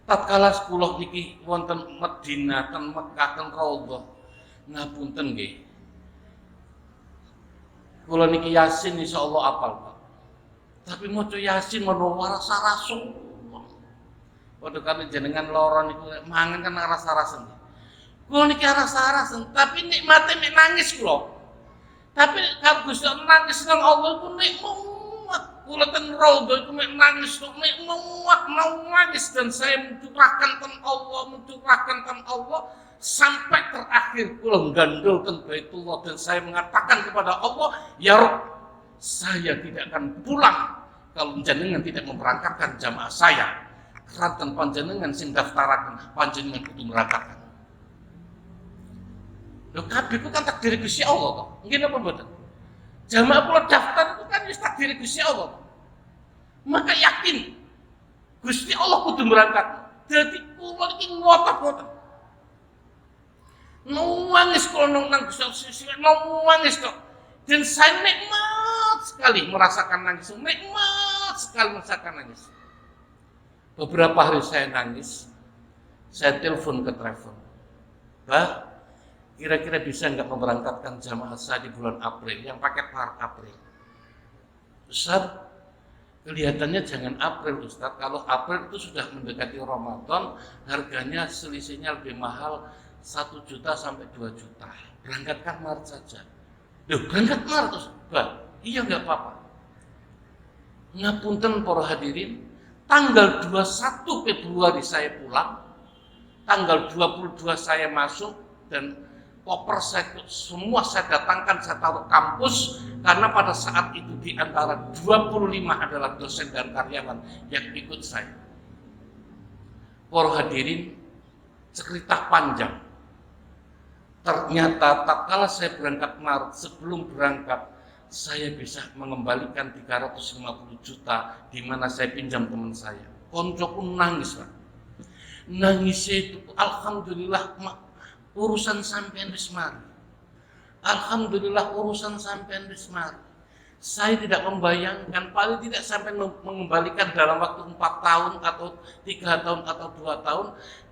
Tatkala sekolah niki wonten Madinah, ten Mekah, ten Raudhah, ngapunten nggih. Kula niki Yasin insyaallah apal, Pak. Tapi maca Yasin menawa rasa-rasu. Padha kali jenengan lara niku mangan kan rasa-rasen. Kula niki rasa-rasen, tapi nikmate nek nangis kula. Tapi kalau Gusti nangis nang Allah iku nek muat. Kula ten Raudhah iku nek nangis kok nek muat nangis, dan saya mencurahkan ten Allah sampai terakhir kula gandolkan Baitullah, dan saya mengatakan kepada Allah, ya Rabb, saya tidak akan pulang kalau panjenengan tidak memberangkatkan jamaah saya. Ranten panjenengan sing daftaraken, panjenengan kudu merangkatkan. Lho kabeh ku kan takdir Gusti Allah to. Nggih napa mboten? Jamaah kula daftar itu kan wis takdir Gusti Allah. Maka yakin Gusti Allah kudu berangkat. Dadi kula iki ngotot-ngotot. Nangis kula nang Gusti Allah, nangis kok. Dan saya nikmat sekali merasakan nangis. Beberapa hari saya nangis. Saya telepon ke travel. Bah, kira-kira bisa nggak memberangkatkan jamaah saya di bulan April, yang paket Maret April? Ustaz, kelihatannya jangan April Ustaz. Kalau April itu sudah mendekati Ramadan, harganya selisihnya lebih mahal 1 juta sampai 2 juta. Berangkatkan Maret saja. Loh, berangkat Maret Ustaz? Bah, iya nggak apa-apa. Ngapunten para hadirin, tanggal 21 Februari saya pulang, tanggal 22 saya masuk, dan koper saya semua saya datangkan, saya taruh kampus, karena pada saat itu di antara 25 adalah dosen dan karyawan yang ikut saya. Para hadirin, cerita panjang. Ternyata tatkala saya berangkat Maret, sebelum berangkat saya bisa mengembalikan 350 juta di mana saya pinjam teman saya. Koncoku nangis, Pak. Nangisnya itu alhamdulillah urusan sampean wis mari. Alhamdulillah urusan sampean wis mari. Saya tidak membayangkan, paling tidak sampai mengembalikan dalam waktu 4 tahun atau 3 tahun atau 2 tahun,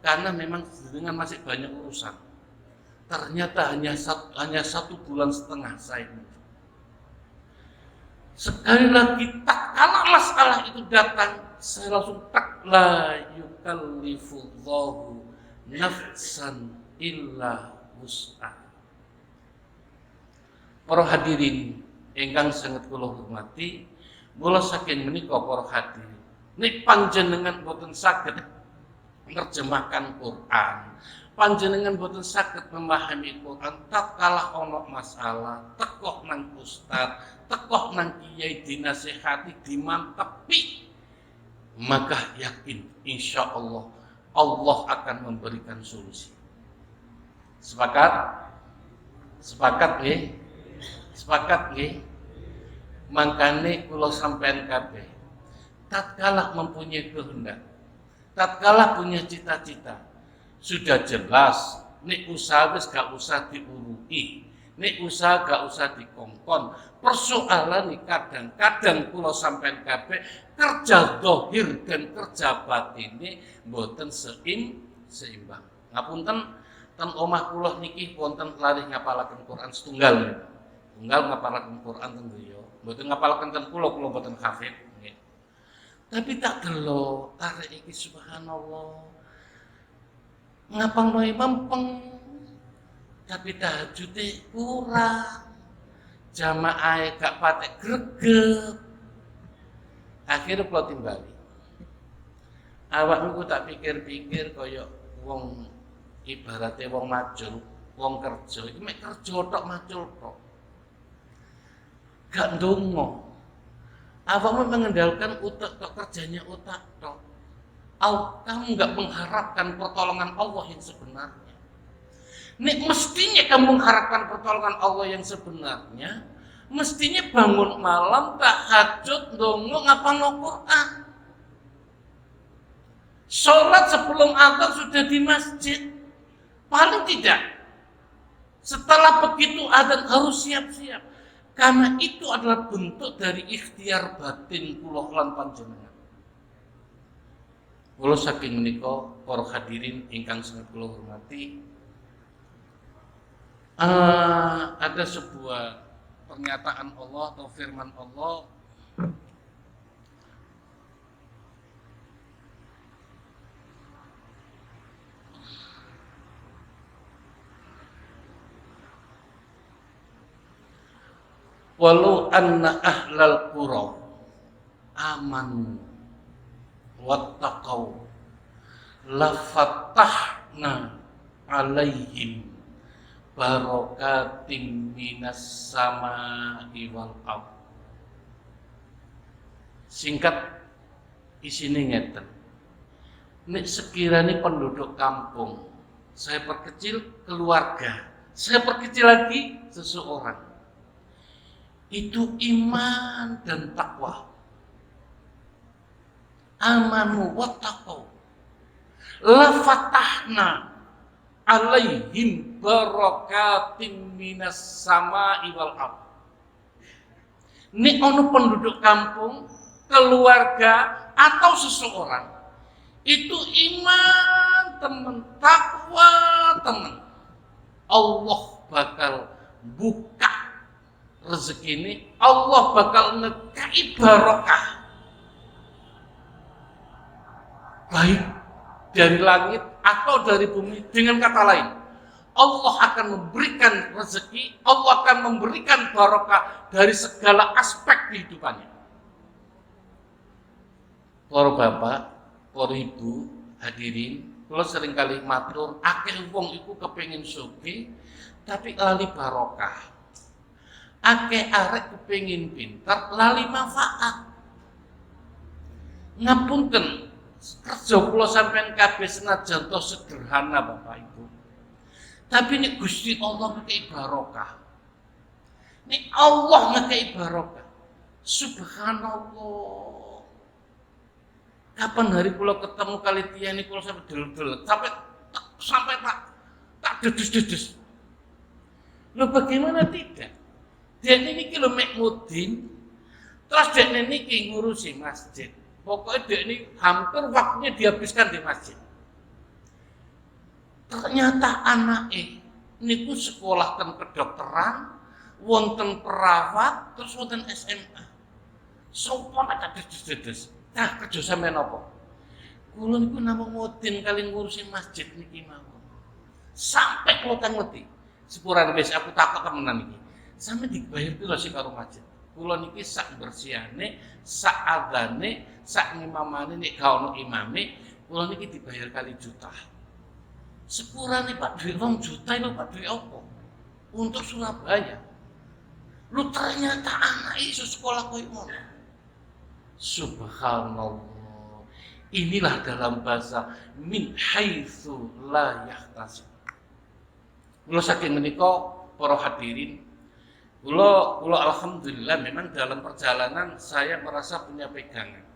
karena memang dengan masih banyak urusan. Ternyata hanya 1,5 bulan saya. Sekali lagi tak kala masalah itu datang, saya langsung tak la yukallifullahu nafsan illa wus'aha. Para hadirin ingkang sangat kula hormati, mula saking menika para hadirin, nek panjenengan boten saged nerjemahkan Quran, panjenengan boten saged memahami Quran, tatkala ana masalah, tekoh nang ustaz, tekoh nang kiai dinasehati, dimantepi, maka yakin insyaallah Allah akan memberikan solusi. Sepakat? Sepakat nggih? Sepakat nggih? Mangkane kula sampean kabeh tatkala mempunyai kehendak, tatkala punya cita-cita, sudah jelas nek usaha wis gak usah diuruti, nek usaha gak usah dikongkon. Persoalan nih kadang-kadang kula sampean kabeh kerja dohir dan kerja batin ini mboten seimbang. Ngapunten, ten omah kula niki wonten larih ngapalaken Quran setunggal. Tunggal ngapalaken Quran ten griya. Mboten ngapalaken ten kula mboten hafid nggih. Tapi tak delok arek iki subhanallah. Ngapalno mempeng. Tapi tahajude kurang. Jamaah gak patek greget. Akhirnya kula timbali. Awakku tak pikir-pikir kaya wong ibaratnya wong macul, wong kerja, iki mek kerja tok macul tok. Gak ndonga. Awakmu mengendalikan utak tok, kerjanya utak tok. Kamu gak mengharapkan pertolongan Allah yang sebenarnya. Nek mestinya kamu mengharapkan pertolongan Allah yang sebenarnya, mestinya bangun malam tahajud ndonga ngapalno Quran. Sholat sebelum azan sudah di masjid. Paling tidak setelah begitu azan harus siap-siap. Karena itu adalah bentuk dari ikhtiar batin kula lan panjenengan. Kula saking menika para hadirin ingkang sangat kula hormati, ada sebuah pernyataan Allah atau firman Allah walau anna ahlal qura amanu wattaqau lafatahna alaihim barokatim minas sama'i wal ardh. Singkat isine ngeten. Nek sekiranya penduduk kampung, saya perkecil keluarga, saya perkecil lagi seseorang, itu iman dan takwa. Amanu wattaqau la fatahna alaihim barakatim minas sama'i wal ardh. Nek ono penduduk kampung, keluarga atau seseorang itu iman temen, takwa temen, Allah bakal buka rezeki ini, Allah bakal ngekai barokah baik dari langit atau dari bumi. Dengan kata lain, Allah akan memberikan rezeki, Allah akan memberikan barokah dari segala aspek kehidupannya. Para bapak, para ibu, hadirin, kalau seringkali matur, akeh wong iku kepengin sugih tapi lali barokah. Akeh arek kepengin pintar lali manfaat. Ngapunten, kerja kula sampean kabeh senajan to sederhana Bapak Ibu. Tapi nek Gusti Allah ngekei barokah. Nek Allah ngekei barokah. Subhanallah. Kapan hari kula ketemu kali tiyane kula sampai delok-delok, sampai tak dedes-dedes. Loh bagaimana tidak? Dia ini kilo Mekmudin, terus dia ini ngurusi masjid. Pokoknya dia ini hampir waktunya dihabiskan di masjid. Ternyata anak ini ku sekolah ten kedokteran, wonten perawat, terus wonten SMA. Sopo nek dedes-dedes. Nah, kerja sampean apa? Kula niku namung mudin kali ngurusi masjid niki mawon. Sampai kula kan ngerti. Sepurane wis aku takut temenan iki. Sampe dibayar piro sih karo masjid? Kula niki sak bersihane, sak adane, sak ngimamane nek ga ono imame, kula niki dibayar kali juta. Sepurane Pak duit 2 juta itu Pak duit apa? Untuk Surabaya. Lu ternyata anak iso sekolah koyo ngono. Subhanallah. Inilah dalam bahasa min haitsu la yahtasib. Kula saking menika para hadirin, kula alhamdulillah memang dalam perjalanan saya merasa punya pegangan.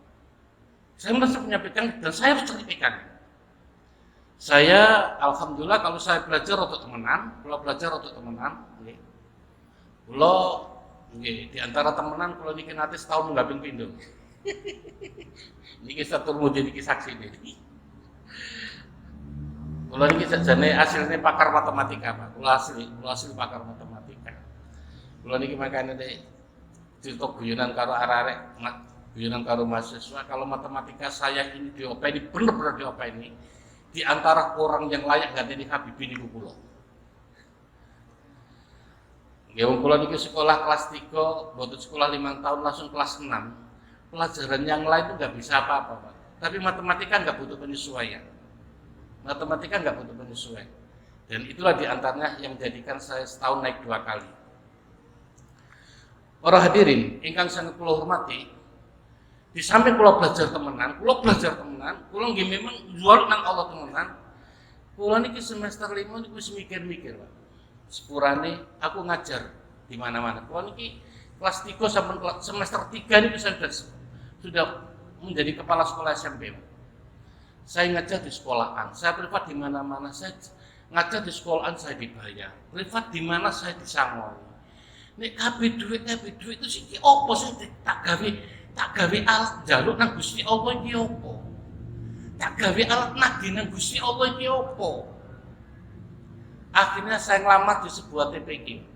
Saya merasa punya pegangan dan saya harus cari pegangan. Saya alhamdulillah kalau saya belajar untuk temenan, kula belajar untuk temenan, nggih. Kula nggih di antara temenan kula niki nate setahun nggaping pindho. Niki satur mudi niki saksi niki. Kula niki sajane asline pakar matematika, Pak. Kula asli pakar matematika. Kula niki makane nek cerita guyonan karo arek-arek, guyonan karo mahasiswa, kalau matematika saya ini diopeni, bener-bener diopeni. Di antara orang yang layak ganti Habibie niku kula. Nggih wong kula niki sekolah kelas 3, mboten sekolah 5 tahun langsung kelas 6. Pelajaran yang lain itu nggak bisa apa-apa, Pak. Tapi matematika nggak butuh penyesuaian. Matematika nggak butuh penyesuaian. Dan itulah diantaranya yang menjadikan saya setahun naik 2 kali. Para hadirin, ingkang sangat kula hormati, di samping kula belajar temenan, kula nggih memang jual nang Allah temenan. Kula niki semester 5 niku wis mikir-mikir, Pak. Sepurane aku ngajar di mana-mana. Kula niki kelas 3 sampai semester 3 niku saya sudah menjadi kepala sekolah SMP. Saya ngajar di sekolahan, saya privat di mana-mana, saya ngajar di sekolahan saya dibayar. Privat di mana saya disangoni. Nek kabeh duit itu sih opo sih tak gawe alat jaluk nang Gusti Allah iki opo? Tak gawe alat nagih nang Gusti Allah iki opo? Akhirnya saya ngelamar di sebuah TPQ.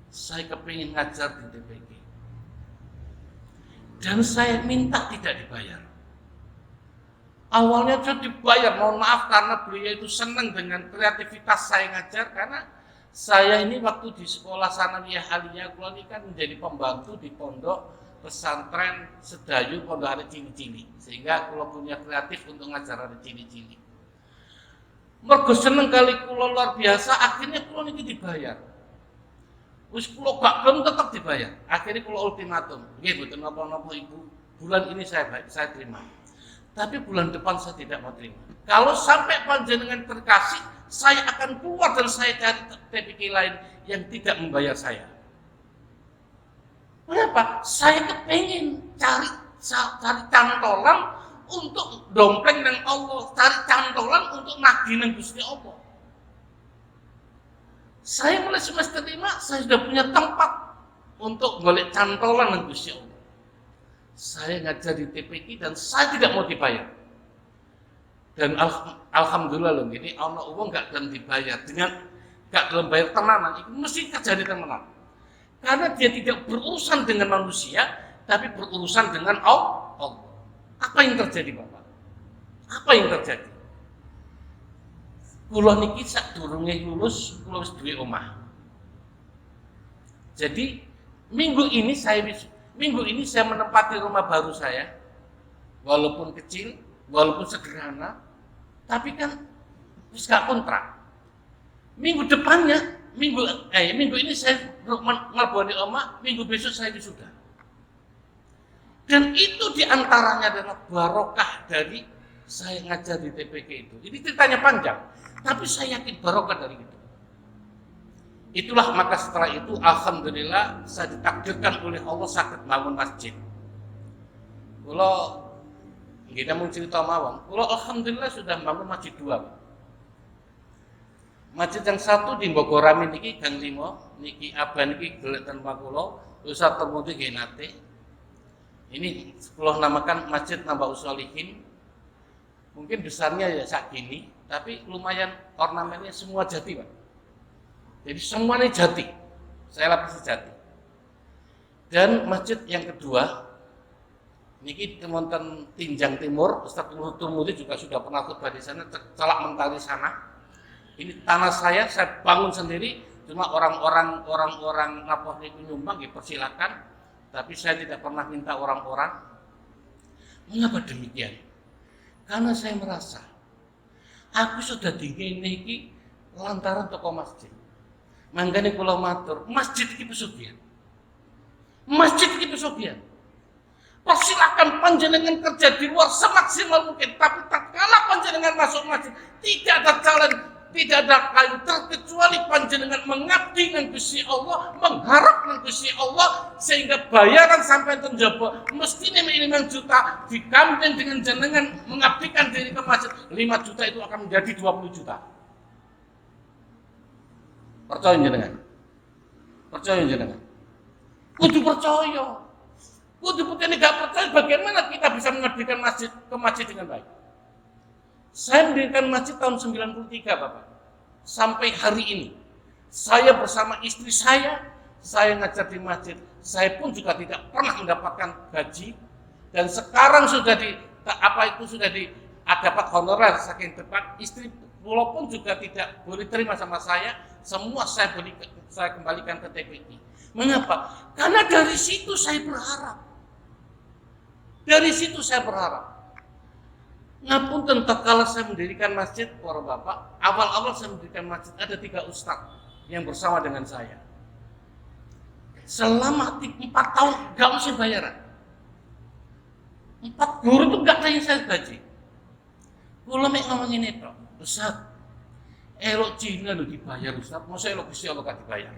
Saya kepingin ngajar di TPQ. Dan saya minta tidak dibayar. Awalnya sudah dibayar, mohon maaf karena beliau itu senang dengan kreativitas saya ngajar, karena saya ini waktu di sekolah Sanawiyah Aliyah kula ini kan menjadi pembantu di pondok pesantren Sedayu Pondok Arek Cili-Cili, sehingga kula punya kreatif untuk ngajar arek Cili-Cili. Mergo seneng kali kula luar biasa, akhirnya kula niki dibayar. Wis kula gak gelem tetap dibayar. Akhirnya kula ultimatum, nggih mboten napa-napa Ibu, bulan ini saya terima. Tapi bulan depan saya tidak mau terima. Kalau sampai panjenengan terkasih, saya akan keluar dan saya cari TPQ lain yang tidak membayar saya. Kenapa? Saya kepengen cari cantolan untuk dompleng nang Allah, cari cantolan untuk nagih nang Gusti Allah. Saya mulai semester 5, saya sudah punya tempat untuk golek cantolan nang Gusti Allah. Saya ngajar di TPQ dan saya tidak mau dibayar. Dan alhamdulillah loh, ini ana uang gak gelem dibayar, dengan gak gelem bayar tenanan, itu mesti terjadi tenanan. Karena dia tidak berurusan dengan manusia, tapi berurusan dengan Allah. Apa yang terjadi, Bapak? Apa yang terjadi? Kula niki sadurunge lulus, kula wis duwe omah. Jadi minggu ini saya menempati rumah baru saya, walaupun kecil, walaupun sederhana, tapi kan wis gak kontrak. Minggu depannya, minggu ini saya ngeleboni omah, minggu besok saya sudah. Dan itu diantaranya adalah barokah dari saya ngajar di TPQ itu. Ini ceritanya panjang, tapi saya yakin barokah dari itu. Itulah maka setelah itu alhamdulillah saya ditakdirkan oleh Allah sakit bangun masjid. Kalau kita mau cerita mawon, kalau alhamdulillah sudah bangun masjid 2. Masjid yang satu di Bogorami niki Gang 5, niki Aban niki Gelek tanpa kula, Ustaz Termudi nggih nate. Ini kula namakan Masjid Nambah Usholihin. Mungkin besarnya ya sak gini, tapi lumayan ornamennya semua jati, Pak. Jadi semuanya jati. Saya lapisi jati. Dan masjid yang kedua, niki teman Tinjang Timur, Ustaz Termudi juga sudah pernah khutbah di sana, Celak Mentari sana. Ini tanah saya bangun sendiri, cuma orang-orang lapor itu nyumbang, ya persilakan. Tapi saya tidak pernah minta orang-orang. Mengapa demikian? Karena saya merasa aku sudah dingin niki lantaran toko masjid. Mangkane kula matur, masjid iki pesugihan. Masjid iki pesugihan. Persilakan panjenengan kerja di luar semaksimal mungkin, tapi tatkala panjenengan masuk masjid, tidak ada jalan, tidak ada kayu terkecuali panjenengan mengabdi dengan Gusti Allah, mengharap dengan Gusti Allah, sehingga bayaran sampai terjaba mestinya 5 juta dikambing dengan jenengan mengabdikan diri ke masjid, 5 juta itu akan menjadi 20 juta. Percaya jenengan? Percaya jenengan? Kudu percaya. Kudu percaya, gak percaya bagaimana kita bisa mengabdikan masjid ke masjid dengan baik. Saya mendirikan masjid tahun 93, Bapak. Sampai hari ini, saya bersama istri saya ngajar di masjid. Saya pun juga tidak pernah mendapatkan gaji. Dan sekarang sudah dapat honorer saking tepat. Istri walaupun juga tidak boleh terima sama saya, semua saya kembalikan ke TPI. Mengapa? Karena dari situ saya berharap. Dari situ saya berharap. Ngapunten tatkala saya mendirikan masjid, para bapak, awal-awal saya mendirikan masjid ada 3 ustadz yang bersama dengan saya. Selama 4 tahun gak usah bayaran. 4 guru itu gak ada yang saya gaji. Kula mek ngomongin itu, Ustaz, elok Cina lo dibayar Ustaz, masa elok Gusti Allah gak dibayar?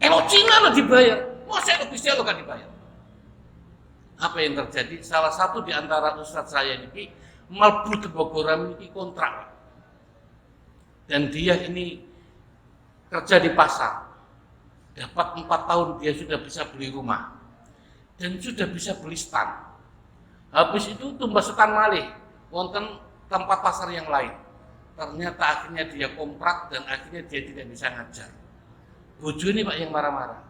Elok Cina lo dibayar, masa elok Gusti Allah gak dibayar? Apa yang terjadi? Salah satu di antara ustadz saya ini malbu Bogoram ini kontrak, dan dia ini kerja di pasar, dapat 4 tahun dia sudah bisa beli rumah dan sudah bisa beli stand. Habis itu tumbas stand malih wonten tempat pasar yang lain. Ternyata akhirnya dia kontrak dan akhirnya dia tidak bisa ngajar. Bojo ini Pak yang marah-marah.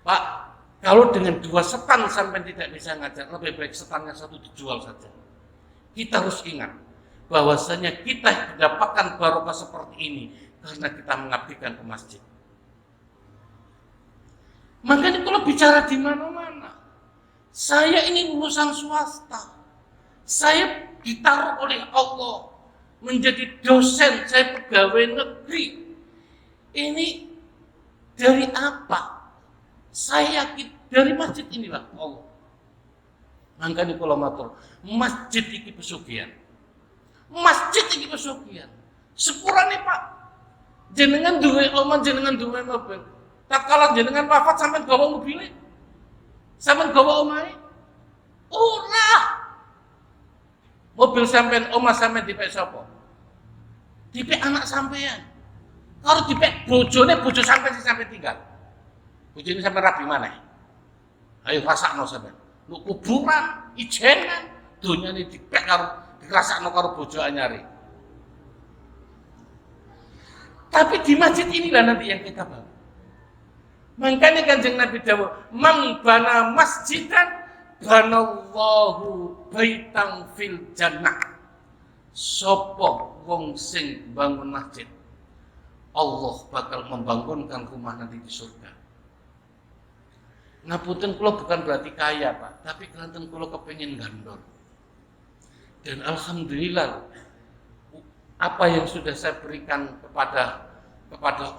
Pak, kalau dengan 2 setan sampai tidak bisa ngajar, lebih baik setannya 1 dijual saja. Kita harus ingat bahwasanya kita mendapatkan barokah seperti ini karena kita mengabdikan ke masjid. Makanya kalau bicara di mana-mana, saya ini lulusan swasta, saya ditaruh oleh Allah menjadi dosen, saya pegawai negeri. Ini dari apa? Saya yakin dari masjid inilah Allah. Makanya kalau matur, masjid ini pesugihan. Masjid ini pesugihan. Sepurane Pak, jenengan duwe omah, jenengan duwe mobil. Tak kalah jenengan wafat sampean gawa mobil, sampean gawa omahe. Ora. Mobil sampean, omah sampean dipek sapa? Dipek anak sampean. Kalau dipek bojone, bojo sampean sing sampean tinggal. Bojone sampean rabi maneh. Ayo rasakno sampean. Lu kuburan, ijenan, donyane dipek karo dirasakno karo bojo anyare. Tapi di masjid inilah nanti yang kita bangun. Makanya Kanjeng Nabi dawuh, "Man bana masjidan banallahu baitan fil jannah." Sapa wong sing bangun masjid, Allah bakal membangunkan rumah nanti di surga. Ngapunten kula bukan berarti kaya Pak, tapi kelanten kula kepengin gandol. Dan alhamdulillah apa yang sudah saya berikan kepada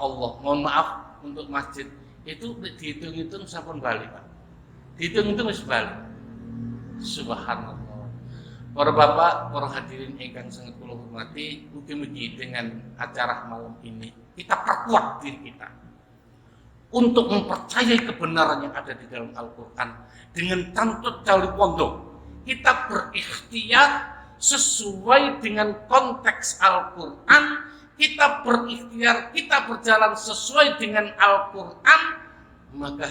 Allah, mohon maaf untuk masjid itu dihitung-hitung sampun balik Pak. Dihitung-hitung wis balik. Subhanallah. Para bapak, para hadirin ingkang sangat kula hormati, mugi-mugi dengan acara malam ini kita perkuat diri kita untuk mempercayai kebenaran yang ada di dalam Al-Quran dengan tantut cali pondok. Kita berikhtiar sesuai dengan konteks Al-Quran, kita berikhtiar, kita berjalan sesuai dengan Al-Quran, maka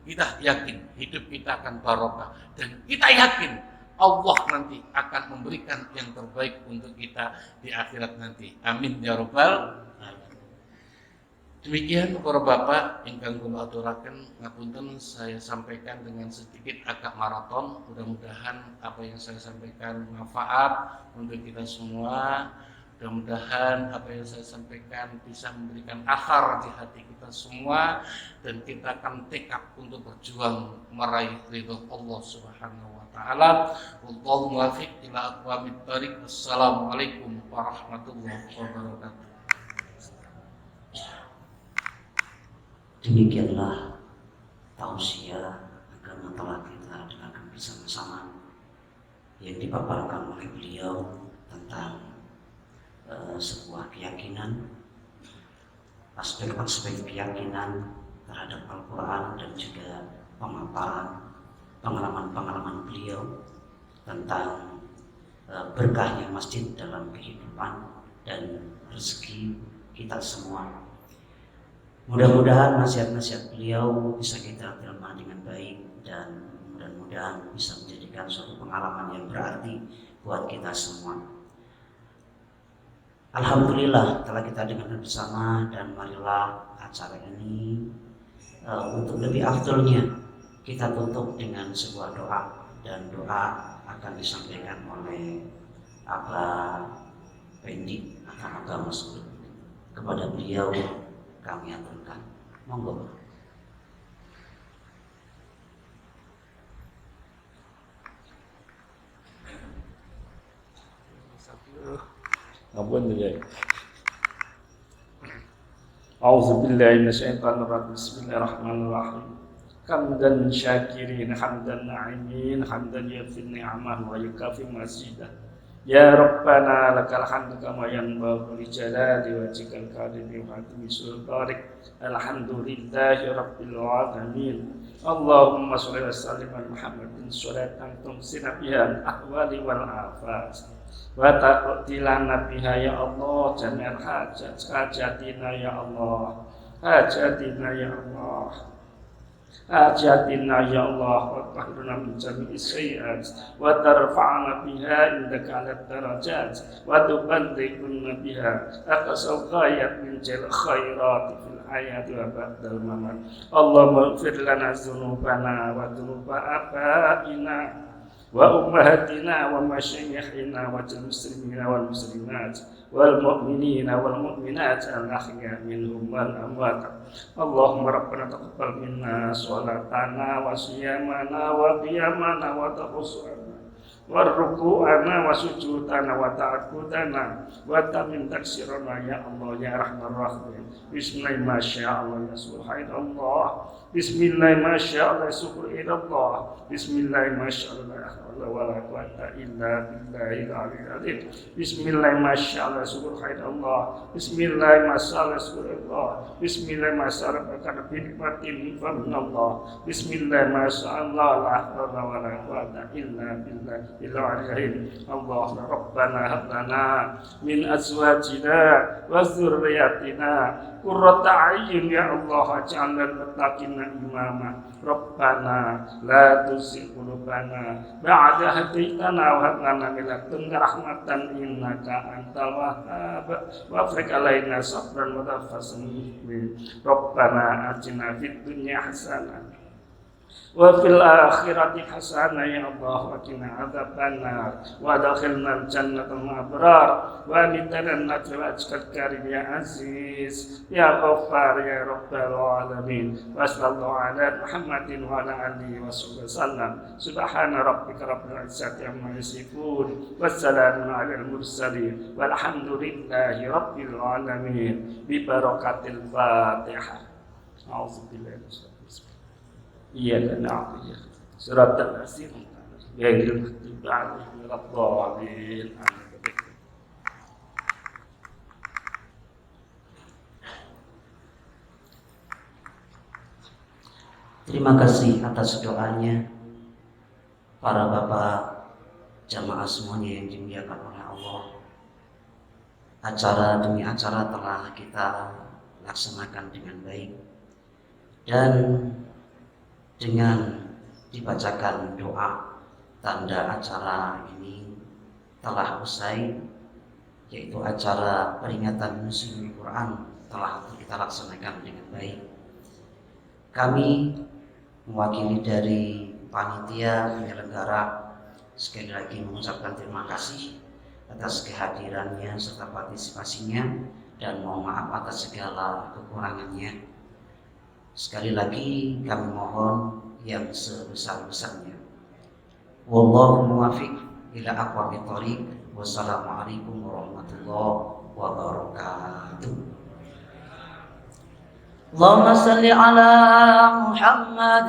kita yakin hidup kita akan barokah, dan kita yakin Allah nanti akan memberikan yang terbaik untuk kita di akhirat nanti. Amin ya rabbal alamin. Demikian para bapak ingkang kula aturaken, ngapunten saya sampaikan dengan sedikit agak maraton. Mudah-mudahan apa yang saya sampaikan manfaat untuk kita semua. Mudah-mudahan apa yang saya sampaikan bisa memberikan akar di hati kita semua, dan kita akan tekad untuk berjuang meraih ridho Allah Subhanahu wa taala. Wallahu muwaffiq ila aqwamit thariq. Assalamualaikum warahmatullahi wabarakatuh. Demikianlah tausiah agama telah kita dengarkan bersama-sama yang dipaparkan oleh beliau tentang sebuah keyakinan, aspek-aspek keyakinan terhadap Al-Quran, dan juga pemaparan pengalaman-pengalaman beliau tentang berkahnya masjid dalam kehidupan dan rezeki kita semua. Mudah-mudahan nasihat-nasihat beliau bisa kita terima dengan baik, dan mudah-mudahan bisa menjadikan suatu pengalaman yang berarti buat kita semua. Alhamdulillah telah kita dengarkan bersama, dan marilah acara ini untuk lebih afdolnya kita tutup dengan sebuah doa, dan doa akan disampaikan oleh Abah Pendi atau Abah Masud. Kepada beliau kami aturkan, monggo. Ampun ya. A'udzubillahi minasyaitonirrajim. Bismillahirrahmanirrahim. Hamdan syakirin, hamdan na'imin, hamdan yafin ni'amah wa yukafi mazidah. Ya Rabbana lakal hamdu kama yanbaghi li jalali wajhikal karimi wa 'azimi sultanik. Alhamdulillahi rabbil alamin. Allahumma shalli wa sallim ala Muhammadin sholatan tumsina biha al-ahwali wal afat. Wa ta'tilana biha ya Allah jami'al hajatina ya Allah, hajatina ya Allah, hajatina ya Allah, wa tahirna min jami'is sayyi'at, wa tarfa'na biha indaka 'ala darajat, wa tuballighuna biha aqsal ghayat min jal khairat fil hayati wa ba'dal mamat. Allahumma ighfir lana dzunubana wa dzunuba abaina wa ummahatina wa masyayikhina wa muslimina wal muslimat wal mu'minina wal mu'minat al ahya minhum wal amwat. Allahumma rabbana taqabbal minna sholatana wa siyamana wa qiyamana wa taqusana wa ruku'ana wa sujudana wa ta'abudana wa tamin taksirana ya Allah ya rahman rahim. Bismillah masyaallah ya subhanallah. Bismillah masyaallah subhanallah. Bismillah masyaallah wa la quwwata illa billahil aliyyil azim. Bismillah masyaallah subhanallah. Bismillah masyaallah subhanallah. Bismillah masyaallah kana bi nikmatin fa minallah. Bismillah masyaallah la haula wa la quwwata illa billahil aliyyil azim. Allahumma rabbana hab lana min azwajina wa dzurriyyatina qurrata a'yun ya Allah, waj'alna lil muttaqina imama. Rabbana la tuzigh qulubana ba'da hadaytana wa hab lana min ladunka rahmatan innaka antal wahhab wa afriq alaina sabran wa tawfiqan. Rabbana atina fid dunya hasanah wa fil akhirati hasanah ya Allah, wa qina adzabannar wa adkhilna jannatal abrar wa nidana najwajkal karim ya aziz ya ghaffar ya rabbal alamin. Wa sallallahu ala Muhammadin wa ala alihi wa sallam. Subhana rabbika rabbil izzati amma yasifun wa salamun alal mursalin walhamdulillahi rabbil alamin. Bi barakatil Fatihah. A'udzubillahi minasyaitonir iyyaka na'budu wa siratal ladzina ghairil maghdubi 'alaihim waladdallin. Terima kasih atas doanya para bapak jamaah semuanya yang dimuliakan oleh Allah. Acara demi acara telah kita laksanakan dengan baik, dan dengan dibacakan doa tanda acara ini telah usai, yaitu acara peringatan musim Quran telah kita laksanakan dengan baik. Kami mewakili dari panitia penyelenggara sekali lagi mengucapkan terima kasih atas kehadirannya serta partisipasinya, dan mohon maaf atas segala kekurangannya. Sekali lagi kami mohon yang sebesar-besarnya. Wallahu muwaffiq ila aqwamit thoriq. Wassalamualaikum warahmatullahi wabarakatuh. Allahumma salli ala Muhammad